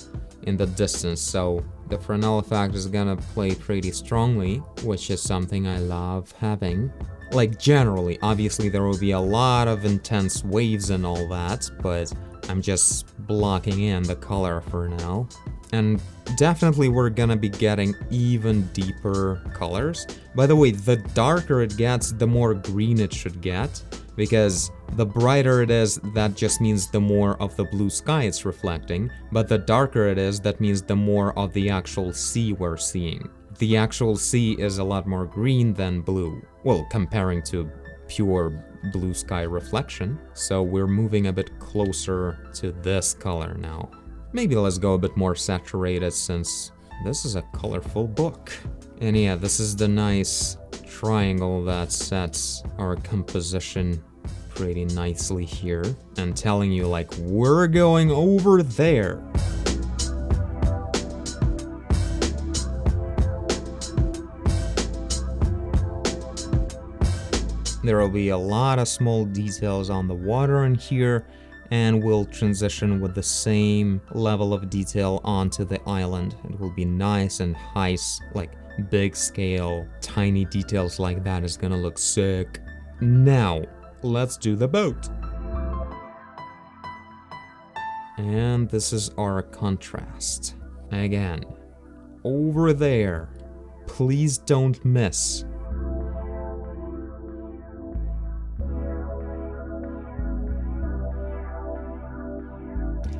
in the distance. So the Fresnel effect is gonna play pretty strongly, which is something I love having. Like generally, obviously there will be a lot of intense waves and all that, but I'm just blocking in the color for now. And definitely we're gonna be getting even deeper colors. By the way, the darker it gets, the more green it should get, because the brighter it is, that just means the more of the blue sky it's reflecting, but the darker it is, that means the more of the actual sea we're seeing. The actual sea is a lot more green than blue. Well, comparing to pure blue sky reflection. So we're moving a bit closer to this color now. Maybe let's go a bit more saturated since this is a colorful book. And yeah, this is the nice triangle that sets our composition pretty nicely here and telling you like, we're going over there. There will be a lot of small details on the water in here, and we'll transition with the same level of detail onto the island. It will be nice and high, like big scale, tiny details like that is gonna look sick. Now, let's do the boat. And this is our contrast. Again, over there. Please don't miss.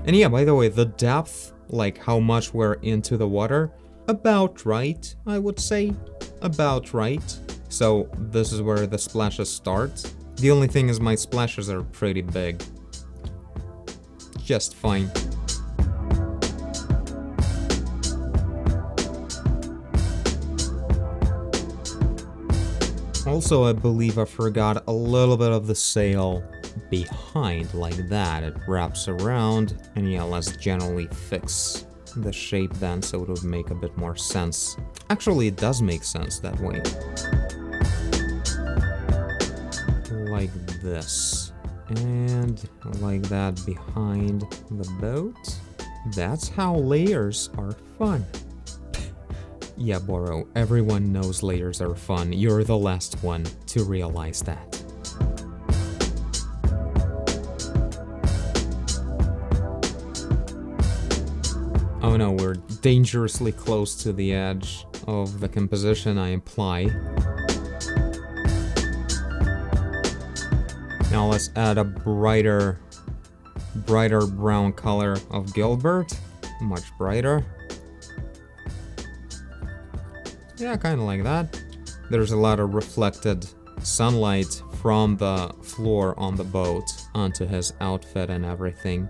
And yeah, by the way, the depth, like how much we're into the water, about right, I would say. About right. So this is where the splashes start. The only thing is my splashes are pretty big. Just fine. Also, I believe I forgot a little bit of the sail behind, like that. It wraps around, and yeah, let's generally fix the shape then so it would make a bit more sense. Actually, it does make sense that way. Like this. And like that behind the boat. That's how layers are fun. Yeah, Boro, everyone knows layers are fun. You're the last one to realize that. Oh no, we're dangerously close to the edge of the composition, I imply. Now let's add a brighter brown color of Gilbert. Much brighter. Yeah, kind of like that. There's a lot of reflected sunlight from the floor on the boat onto his outfit and everything.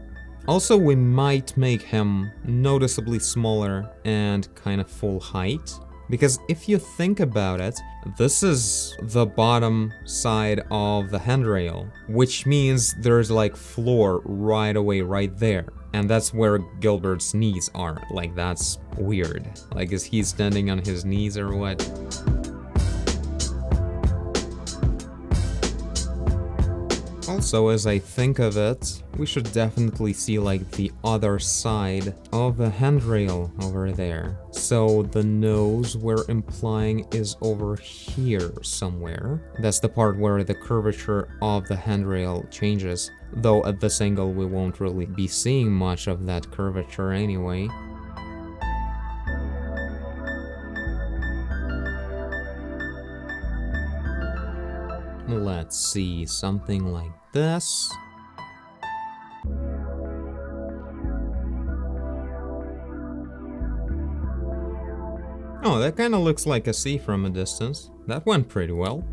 Also, we might make him noticeably smaller and kind of full height. Because if you think about it, this is the bottom side of the handrail, which means there's like floor right away right there. And that's where Gilbert's knees are. Like, that's weird. Like, is he standing on his knees or what? Also, as I think of it, we should definitely see like the other side of the handrail over there. So the nose we're implying is over here somewhere. That's the part where the curvature of the handrail changes. Though at this angle we won't really be seeing much of that curvature anyway. Let's see, something like this. Oh, that kind of looks like a sea from a distance. That went pretty well.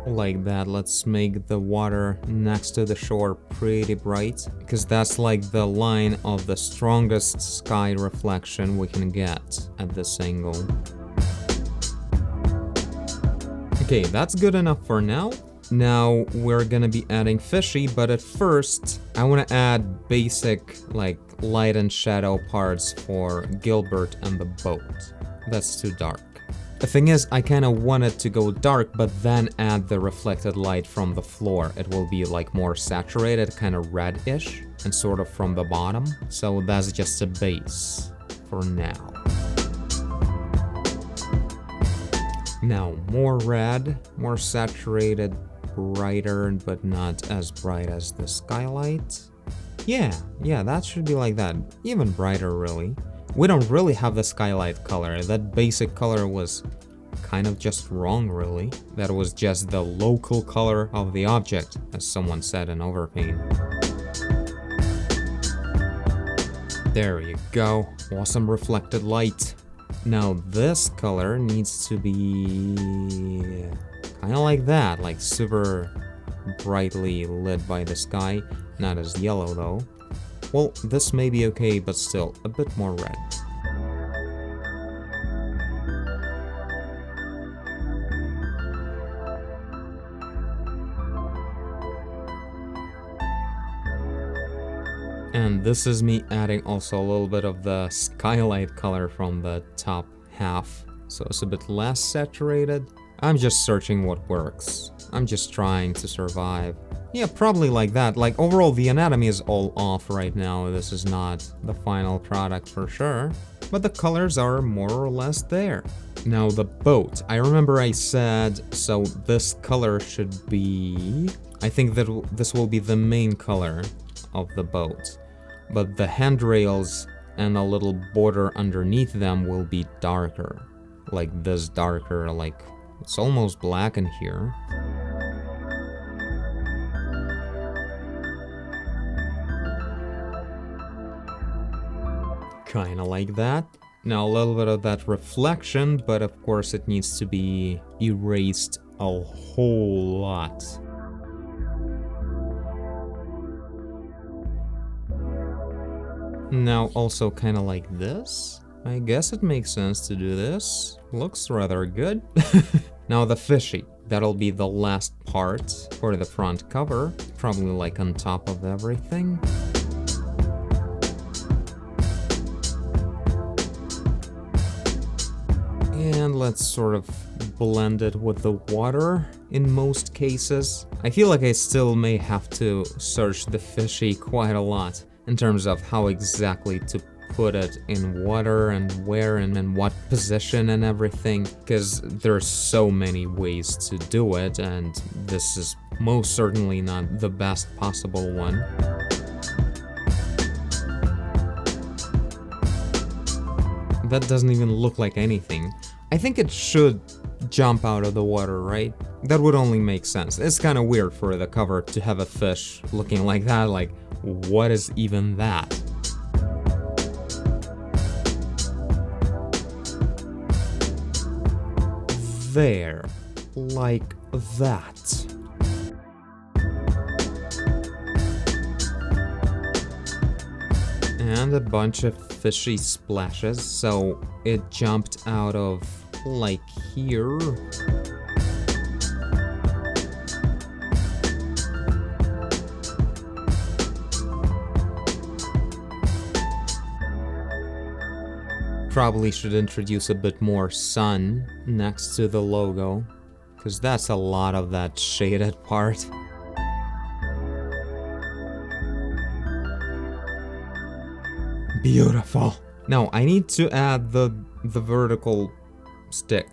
Like that, let's make the water next to the shore pretty bright, because that's like the line of the strongest sky reflection we can get at this angle. Okay, that's good enough for now. Now we're gonna be adding fishy, but at first I want to add basic like light and shadow parts for Gilbert and the boat. That's too dark. The thing is, I kind of wanted to go dark, but then add the reflected light from the floor. It will be like more saturated, kind of reddish, and sort of from the bottom. So that's just a base for now. Now, more red, more saturated, brighter, but not as bright as the skylight. Yeah, that should be like that. Even brighter, really. We don't really have the skylight color. That basic color was kind of just wrong, really. That was just the local color of the object, as someone said in Overpaint. There you go. Awesome reflected light. Now this color needs to be kind of like that, like super brightly lit by the sky. Not as yellow though. Well, this may be okay, but still a bit more red. And this is me adding also a little bit of the skylight color from the top half, so it's a bit less saturated. I'm just searching what works. I'm just trying to survive. Yeah, probably like that. Like, overall, the anatomy is all off right now. This is not the final product for sure. But the colors are more or less there. Now, the boat. I remember I said, so this color should be... I think that this will be the main color of the boat. But the handrails and a little border underneath them will be darker. Like this darker, like... It's almost black in here. Kinda like that. Now a little bit of that reflection, but of course it needs to be erased a whole lot. Now also kinda like this. I guess it makes sense to do this. Looks rather good. Now the fishy. That'll be the last part for the front cover. Probably like on top of everything. And let's sort of blend it with the water in most cases. I feel like I still may have to search the fishy quite a lot in terms of how exactly to put it in water and where and in what position and everything, because there's so many ways to do it, and this is most certainly not the best possible one. That doesn't even look like anything. I think it should jump out of the water, right? That would only make sense. It's kind of weird for the cover to have a fish looking like that, like, what is even that? there, like that. And a bunch of fishy splashes, so it jumped out of like here. Probably should introduce a bit more sun next to the logo, because that's a lot of that shaded part. Beautiful. Now, I need to add the vertical stick.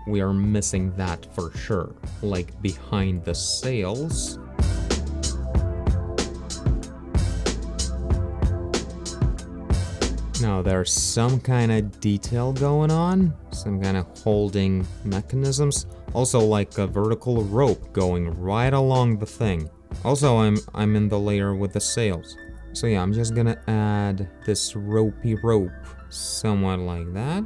We are missing that for sure, like behind the sails. Now there's some kind of detail going on, some kind of holding mechanisms. Also like a vertical rope going right along the thing. Also I'm in the layer with the sails. So yeah, I'm just gonna add this ropey rope, somewhat like that.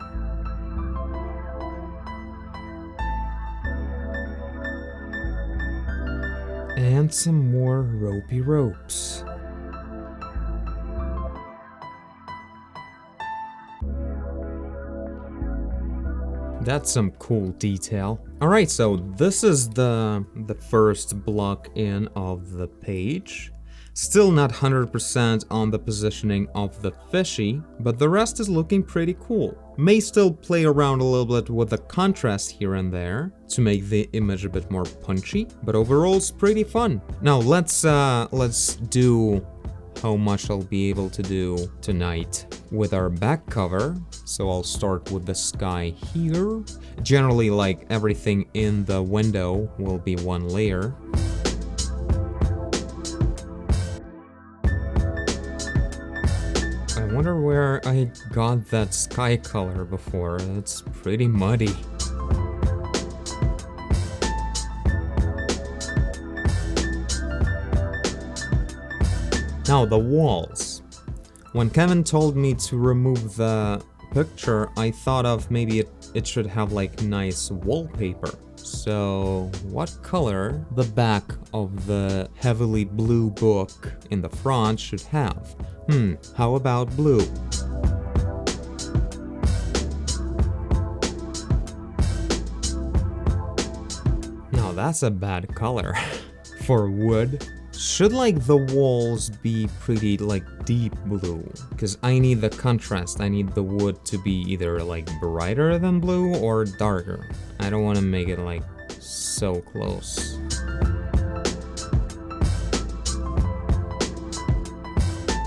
And some more ropey ropes. That's some cool detail. Alright, so this is the first block in of the page. Still not 100% on the positioning of the fishy, but the rest is looking pretty cool. May still play around a little bit with the contrast here and there to make the image a bit more punchy, but overall it's pretty fun. Now let's do how much I'll be able to do tonight with our back cover. So I'll start with the sky here. Generally, like everything in the window will be one layer. I wonder where I got that sky color before. It's pretty muddy. Now the walls. When Kevin told me to remove the picture, I thought of maybe it should have like nice wallpaper. So what color the back of the heavily blue book in the front should have? How about blue? Now that's a bad color for wood. Should like the walls be pretty like deep blue? Because I need the contrast. I need the wood to be either like brighter than blue or darker. I don't want to make it like so close.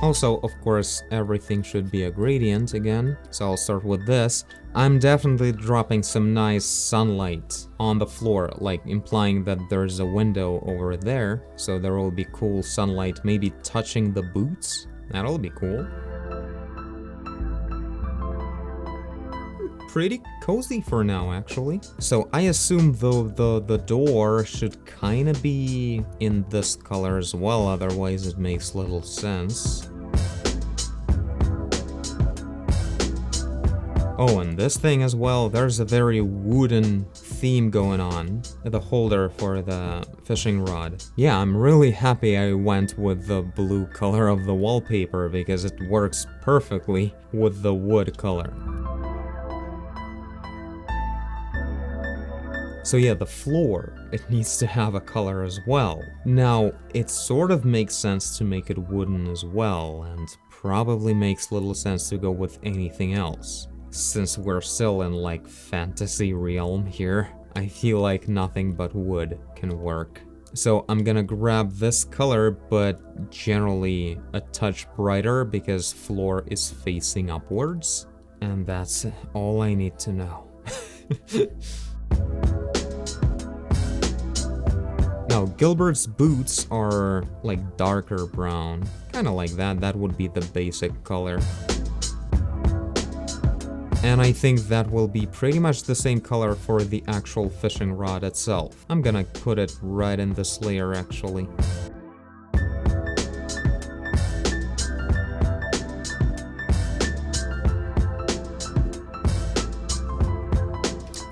Also, of course, everything should be a gradient again, so I'll start with this. I'm definitely dropping some nice sunlight on the floor, like implying that there's a window over there, so there will be cool sunlight maybe touching the boots. That'll be cool. Pretty cozy for now, actually. So I assume though the door should kind of be in this color as well, otherwise it makes little sense. Oh, and this thing as well, there's a very wooden theme going on. The holder for the fishing rod. Yeah, I'm really happy I went with the blue color of the wallpaper because it works perfectly with the wood color. So yeah, the floor, it needs to have a color as well. Now, it sort of makes sense to make it wooden as well, and probably makes little sense to go with anything else. Since we're still in like fantasy realm here, I feel like nothing but wood can work. So I'm gonna grab this color, but generally a touch brighter because floor is facing upwards. And that's all I need to know. Now, Gilbert's boots are like darker brown. Kinda like that, that would be the basic color. And I think that will be pretty much the same color for the actual fishing rod itself. I'm gonna put it right in this layer actually.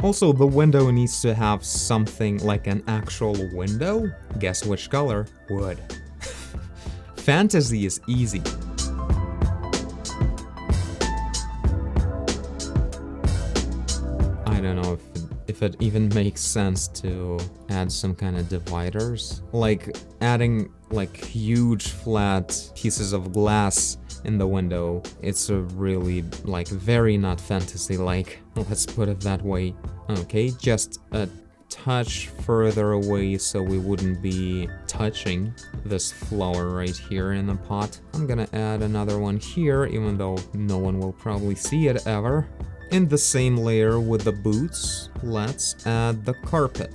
Also, the window needs to have something like an actual window. Guess which color? Wood. Fantasy is easy. I don't know if it even makes sense to add some kind of dividers. Like adding like huge flat pieces of glass in the window. It's a really like very not fantasy-like. Let's put it that way. Okay, just a touch further away so we wouldn't be touching this flower right here in the pot. I'm gonna add another one here, even though no one will probably see it ever. In the same layer with the boots, let's add the carpet.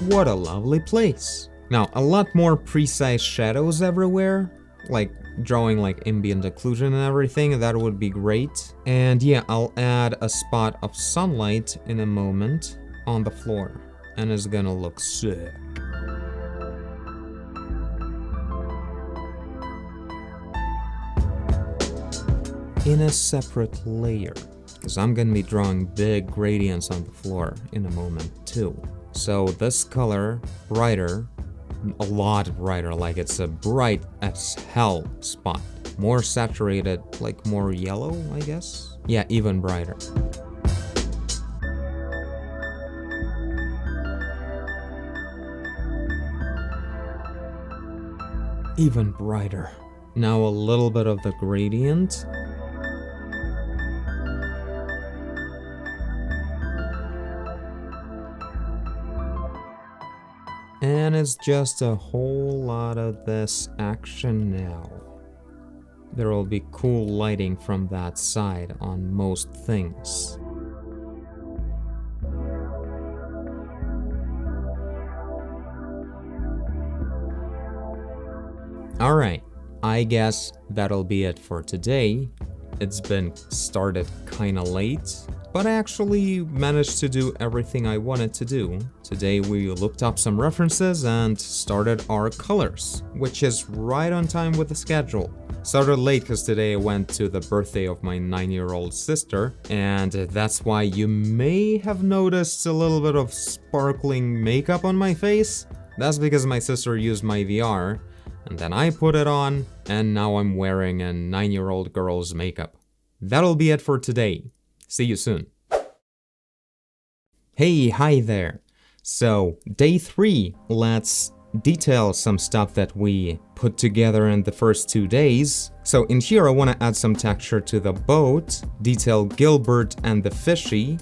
What a lovely place. Now, a lot more precise shadows everywhere, like drawing like ambient occlusion and everything, that would be great. And yeah, I'll add a spot of sunlight in a moment on the floor, and it's gonna look sick. In a separate layer, because I'm gonna be drawing big gradients on the floor in a moment too. So this color, brighter, a lot brighter, like it's a bright as hell spot. More saturated, like more yellow, I guess? Yeah, even brighter. Even brighter. Now a little bit of the gradient. And it's just a whole lot of this action now. There will be cool lighting from that side on most things. Alright, I guess that'll be it for today. It's been started kinda late, but I actually managed to do everything I wanted to do. Today we looked up some references and started our colors, which is right on time with the schedule. Started late because today I went to the birthday of my 9-year-old sister, and that's why you may have noticed a little bit of sparkling makeup on my face. That's because my sister used my VR, and then I put it on, and now I'm wearing a 9-year-old girl's makeup. That'll be it for today. See you soon. Hey, hi there. So, day 3, let's detail some stuff that we put together in the first 2 days. So in here I want to add some texture to the boat, detail Gilbert and the fishy,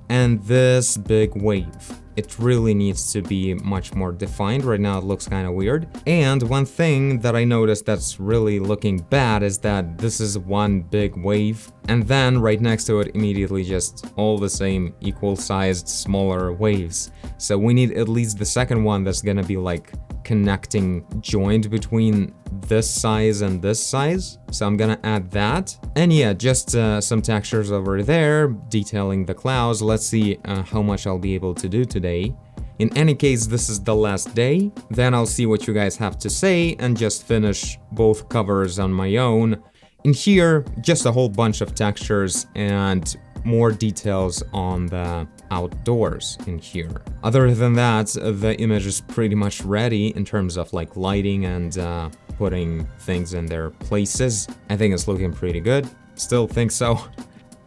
and this big wave. It really needs to be much more defined. Right now it looks kind of weird. And one thing that I noticed that's really looking bad is that this is one big wave, and then right next to it immediately just all the same equal-sized smaller waves. So we need at least the second one that's gonna be like connecting joint between this size and this size. So I'm gonna add that. And yeah, just some textures over there, detailing the clouds. Let's see how much I'll be able to do today. In any case, this is the last day. Then I'll see what you guys have to say and just finish both covers on my own. In here, just a whole bunch of textures and more details on the outdoors in here. Other than that, the image is pretty much ready in terms of like lighting and putting things in their places. I think it's looking pretty good. Still think so.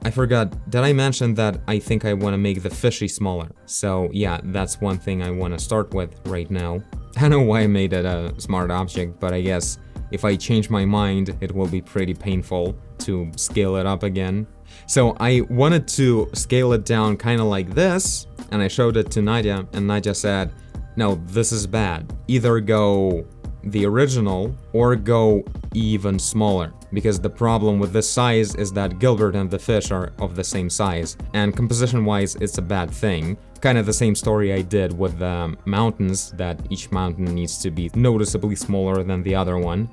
I forgot, did I mention that I think I want to make the fishy smaller? So yeah, that's one thing I want to start with right now. I don't know why I made it a smart object, but I guess if I change my mind, it will be pretty painful to scale it up again. So I wanted to scale it down kind of like this, and I showed it to Nadia, and Nadia said, no, this is bad. Either go the original or go even smaller, because the problem with this size is that Gilbert and the fish are of the same size, and composition-wise, it's a bad thing. Kind of the same story I did with the mountains, that each mountain needs to be noticeably smaller than the other one.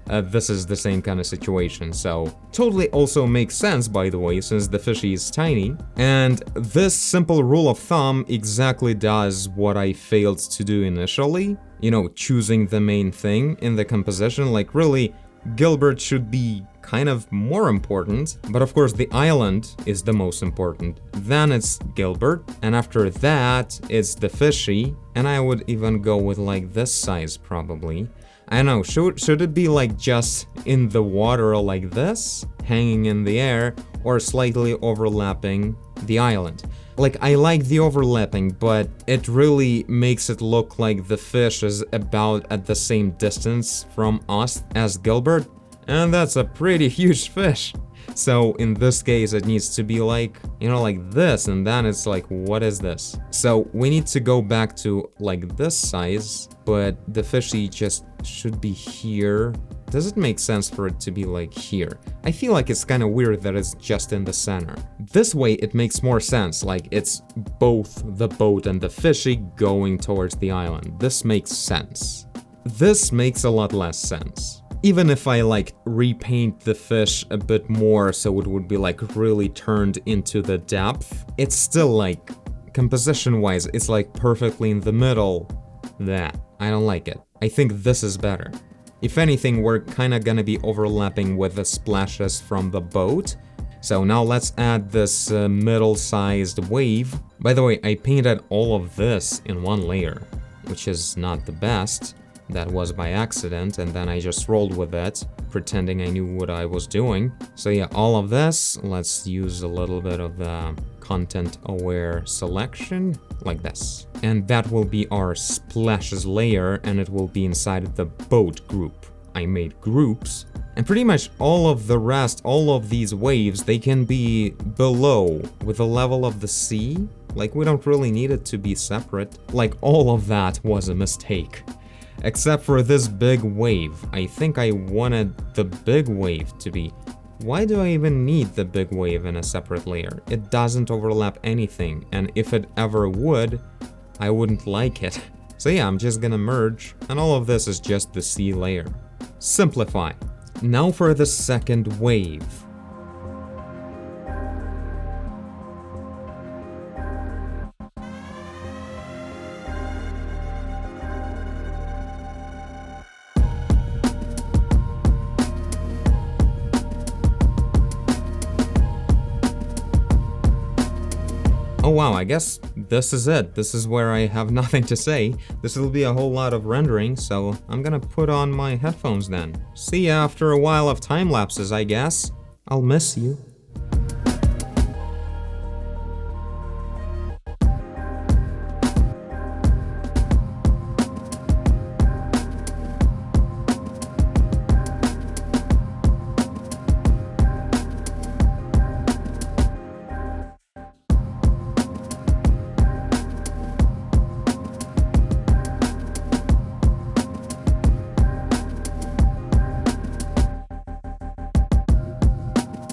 This is the same kind of situation, so totally also makes sense, by the way, since the fishy is tiny. And this simple rule of thumb exactly does what I failed to do initially. You know, choosing the main thing in the composition, like really Gilbert should be kind of more important, but of course the island is the most important. Then it's Gilbert, and after that it's the fishy, and I would even go with like this size probably. I don't know, should it be like just in the water like this, hanging in the air, or slightly overlapping the island? Like, I like the overlapping, but it really makes it look like the fish is about at the same distance from us as Gilbert, and that's a pretty huge fish. So in this case, it needs to be like, you know, like this, and then it's like, what is this? So we need to go back to like this size, but the fishy just should be here. Does it make sense for it to be like here? I feel like it's kind of weird that it's just in the center. This way it makes more sense, like it's both the boat and the fishy going towards the island. This makes sense. This makes a lot less sense. Even if I like repaint the fish a bit more so it would be like really turned into the depth, it's still like, composition wise, it's like perfectly in the middle. That, I don't like it. I think this is better. If anything, we're kinda gonna be overlapping with the splashes from the boat. So now let's add this middle-sized wave. By the way, I painted all of this in one layer, which is not the best. That was by accident, and then I just rolled with it, pretending I knew what I was doing. So yeah, all of this, let's use a little bit of the content-aware selection, like this. And that will be our splashes layer, and it will be inside the boat group. I made groups, and pretty much all of the rest, all of these waves, they can be below, with the level of the sea. Like, we don't really need it to be separate. Like, all of that was a mistake. Except for this big wave. I think I wanted the big wave to be... Why do I even need the big wave in a separate layer? It doesn't overlap anything, and if it ever would, I wouldn't like it. So yeah, I'm just gonna merge, and all of this is just the sea layer. Simplify. Now for the second wave. Oh wow, I guess this is it. This is where I have nothing to say. This will be a whole lot of rendering, so I'm gonna put on my headphones then. See ya after a while of time lapses, I guess. I'll miss you.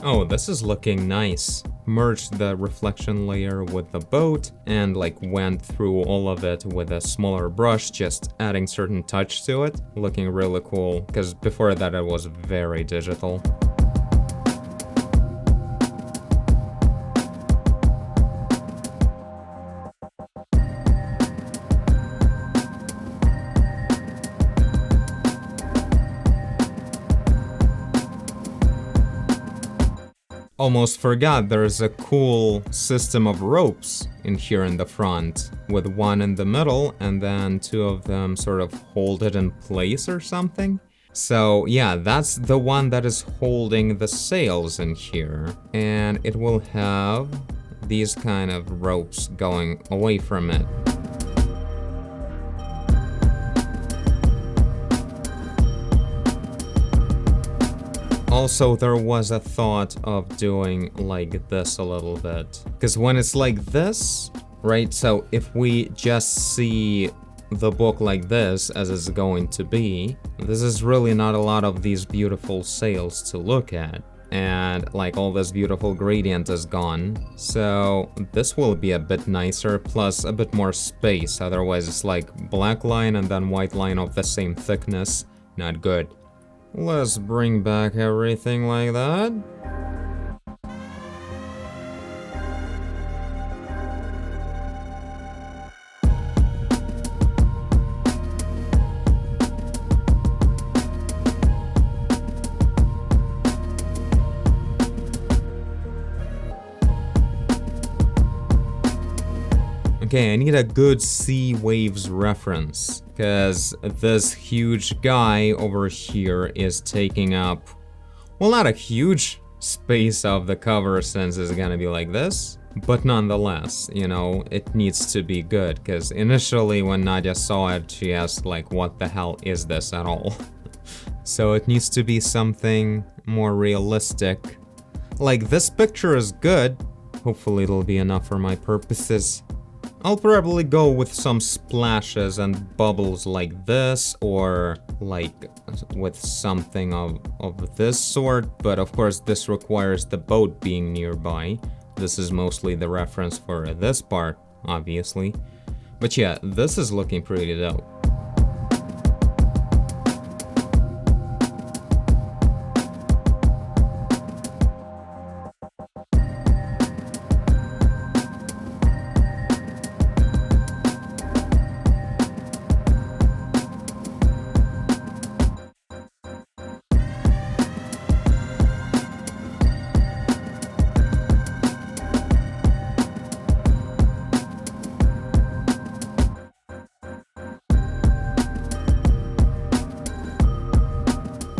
Oh, this is looking nice. Merged the reflection layer with the boat and like went through all of it with a smaller brush, just adding certain touch to it. Looking really cool, because before that it was very digital. Almost forgot there's a cool system of ropes in here in the front, with one in the middle and then two of them sort of hold it in place or something. So yeah, that's the one that is holding the sails in here, and it will have these kind of ropes going away from it. Also, there was a thought of doing like this a little bit. Because when it's like this, right? So if we just see the book like this, as it's going to be, this is really not a lot of these beautiful sails to look at. And like all this beautiful gradient is gone. So this will be a bit nicer, plus a bit more space. Otherwise it's like black line and then white line of the same thickness. Not good. Let's bring back everything like that. Okay, I need a good sea waves reference, because this huge guy over here is taking up, well, not a huge space of the cover since it's gonna be like this, but nonetheless, you know, it needs to be good, because initially when Nadia saw it, she asked like, what the hell is this at all? So it needs to be something more realistic. Like, this picture is good. Hopefully it'll be enough for my purposes. I'll probably go with some splashes and bubbles like this, or like with something of this sort, but of course this requires the boat being nearby. This is mostly the reference for this part, obviously. But yeah, this is looking pretty dope.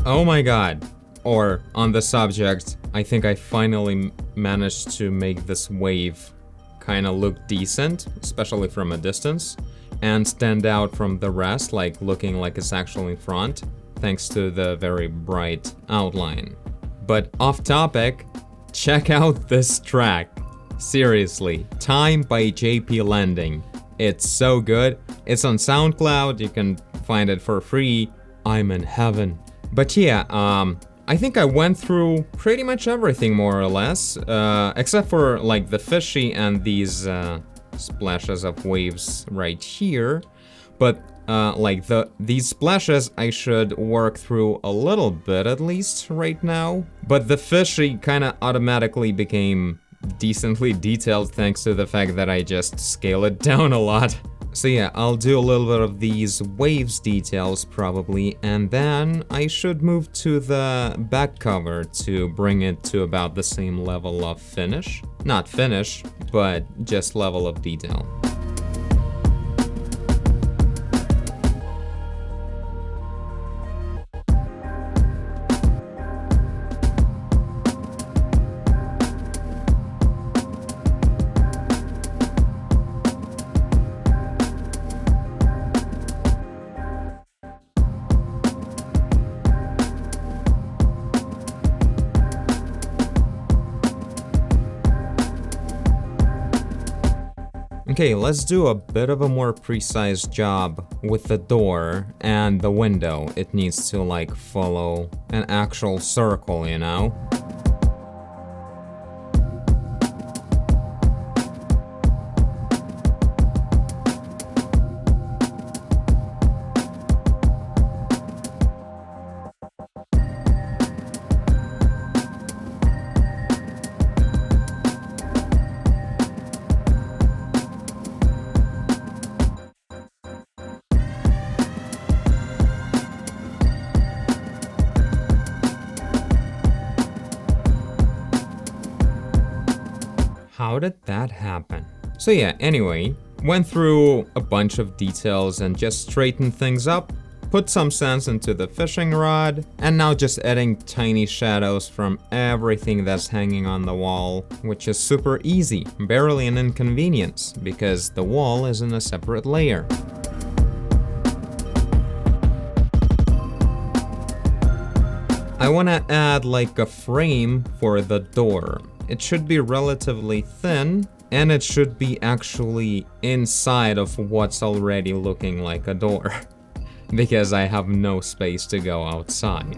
Oh my god. Or, on the subject, I think I finally managed to make this wave kinda look decent, especially from a distance, and stand out from the rest, like looking like it's actually in front, thanks to the very bright outline. But off topic, check out this track. Seriously, Time by JP Landing. It's so good. It's on SoundCloud, you can find it for free. I'm in heaven. But yeah, I think I went through pretty much everything more or less, except for like the fishy and these splashes of waves right here. But like these splashes I should work through a little bit at least right now. But the fishy kind of automatically became decently detailed thanks to the fact that I just scale it down a lot. So yeah, I'll do a little bit of these waves details probably, and then I should move to the back cover to bring it to about the same level of finish. Not finish, but just level of detail. Okay, let's do a bit of a more precise job with the door and the window. It needs to like follow an actual circle, you know? How did that happen? So yeah, anyway, went through a bunch of details and just straightened things up, put some sense into the fishing rod, and now just adding tiny shadows from everything that's hanging on the wall, which is super easy, barely an inconvenience, because the wall is in a separate layer. I wanna add like a frame for the door. It should be relatively thin, and it should be actually inside of what's already looking like a door, because I have no space to go outside.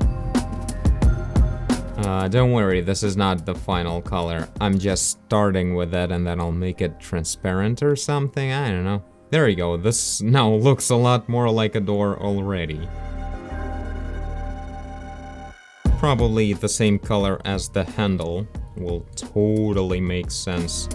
Don't worry, this is not the final color. I'm just starting with it and then I'll make it transparent or something, I don't know. There you go, this now looks a lot more like a door already. Probably the same color as the handle will totally make sense.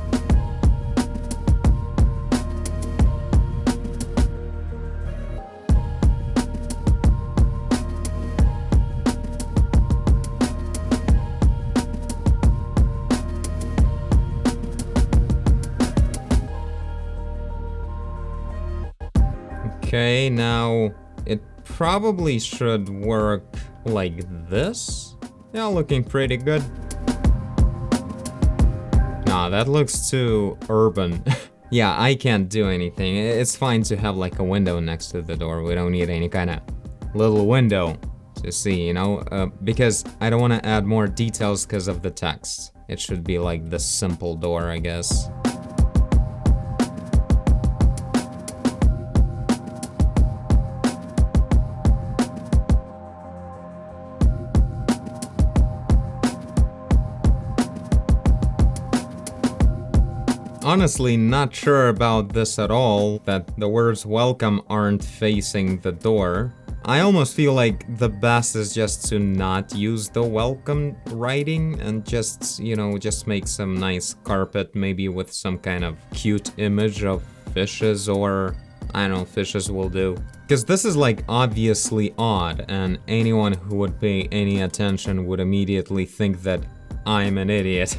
Okay, now it probably should work like this. Yeah, looking pretty good. Nah, that looks too urban. Yeah, I can't do anything. It's fine to have like a window next to the door. We don't need any kind of little window to see, you know? Because I don't want to add more details because of the text. It should be like the simple door, I guess. Honestly, not sure about this at all, that the words welcome aren't facing the door. I almost feel like the best is just to not use the welcome writing and just, you know, just make some nice carpet, maybe with some kind of cute image of fishes, or I don't know, fishes will do. Because this is like obviously odd, and anyone who would pay any attention would immediately think that I'm an idiot.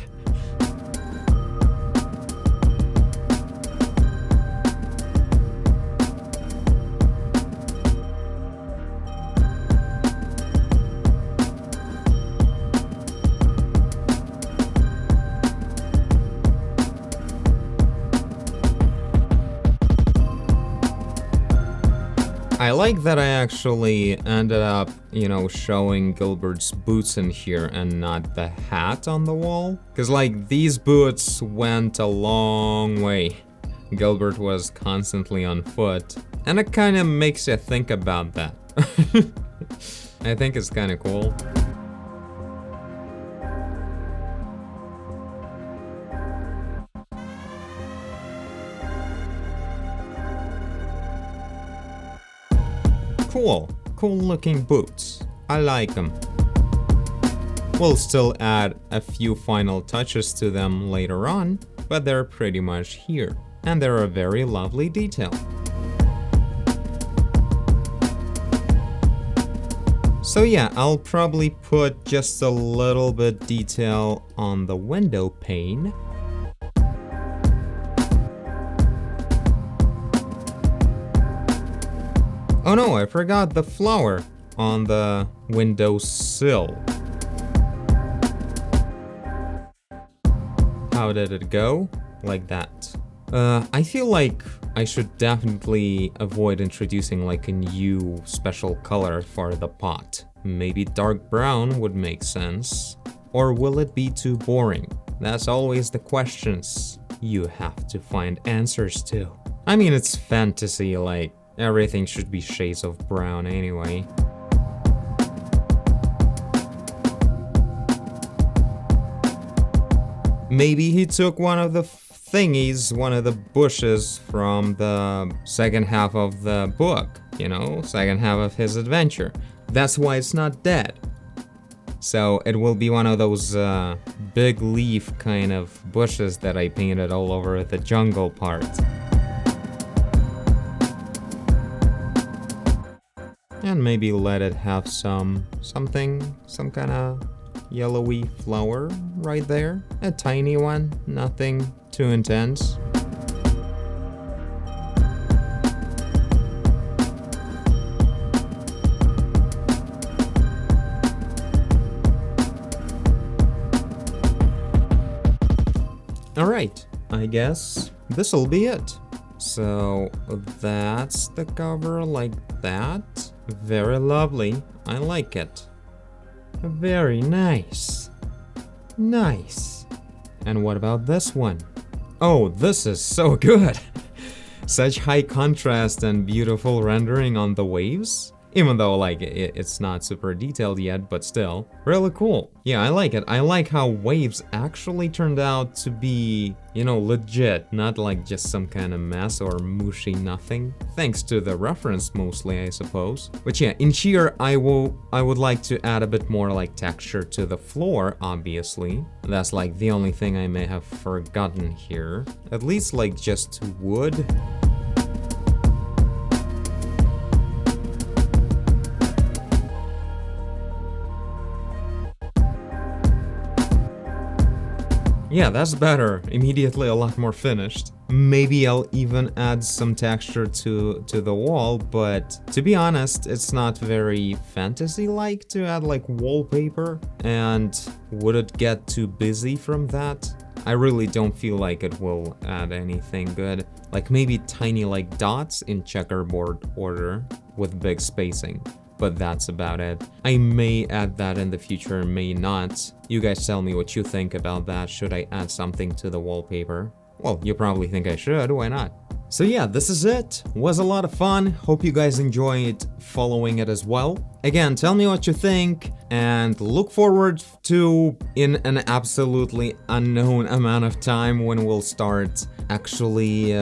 I like that I actually ended up, you know, showing Gilbert's boots in here and not the hat on the wall. Because, like, these boots went a long way. Gilbert was constantly on foot. And it kind of makes you think about that. I think it's kind of cool. Cool looking boots. I like them. We'll still add a few final touches to them later on, but they're pretty much here. And they're a very lovely detail. So yeah, I'll probably put just a little bit detail on the window pane. Oh no, I forgot the flower on the windowsill. How did it go? Like that. I feel like I should definitely avoid introducing like a new special color for the pot. Maybe dark brown would make sense. Or will it be too boring? That's always the questions you have to find answers to. I mean, it's fantasy, like, everything should be shades of brown anyway. Maybe he took one of the thingies, one of the bushes from the second half of the book, you know, second half of his adventure. That's why it's not dead. So it will be one of those big leaf kind of bushes that I painted all over the jungle part. And maybe let it have some kind of yellowy flower right there. A tiny one, nothing too intense. Alright, I guess this'll be it. So that's the cover like that. Very lovely. I like it. Very nice. Nice. And what about this one? Oh, this is so good. Such high contrast and beautiful rendering on the waves. Even though, like, it's not super detailed yet, but still, really cool. Yeah, I like it. I like how waves actually turned out to be, you know, legit, not like just some kind of mess or mushy nothing. Thanks to the reference mostly, I suppose. But yeah, in here, I would like to add a bit more like texture to the floor, obviously. That's like the only thing I may have forgotten here. At least like just wood. Yeah, that's better. Immediately a lot more finished. Maybe I'll even add some texture to the wall, but to be honest, it's not very fantasy-like to add like wallpaper. And would it get too busy from that? I really don't feel like it will add anything good. Like maybe tiny like dots in checkerboard order with big spacing. But that's about it. I may add that in the future, may not. You guys tell me what you think about that. Should I add something to the wallpaper? Well, you probably think I should, why not? So yeah, this is it. Was a lot of fun. Hope you guys enjoyed following it as well. Again, tell me what you think and look forward to, in an absolutely unknown amount of time, when we'll start actually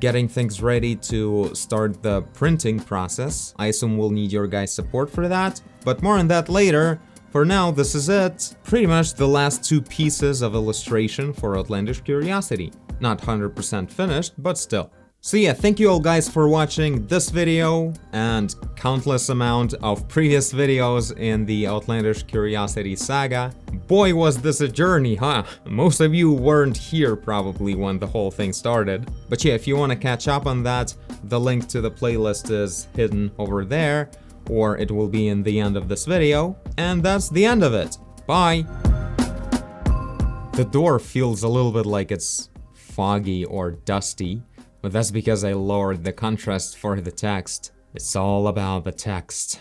getting things ready to start the printing process. I assume we'll need your guys' support for that, but more on that later. For now, this is it. Pretty much the last 2 pieces of illustration for Outlandish Curiosity. Not 100% finished, but still. So yeah, thank you all guys for watching this video and countless amount of previous videos in the Outlandish Curiosity saga. Boy, was this a journey, huh? Most of you weren't here probably when the whole thing started. But yeah, if you want to catch up on that, the link to the playlist is hidden over there, or it will be in the end of this video. And that's the end of it. Bye! The door feels a little bit like it's foggy or dusty, but that's because I lowered the contrast for the text. It's all about the text.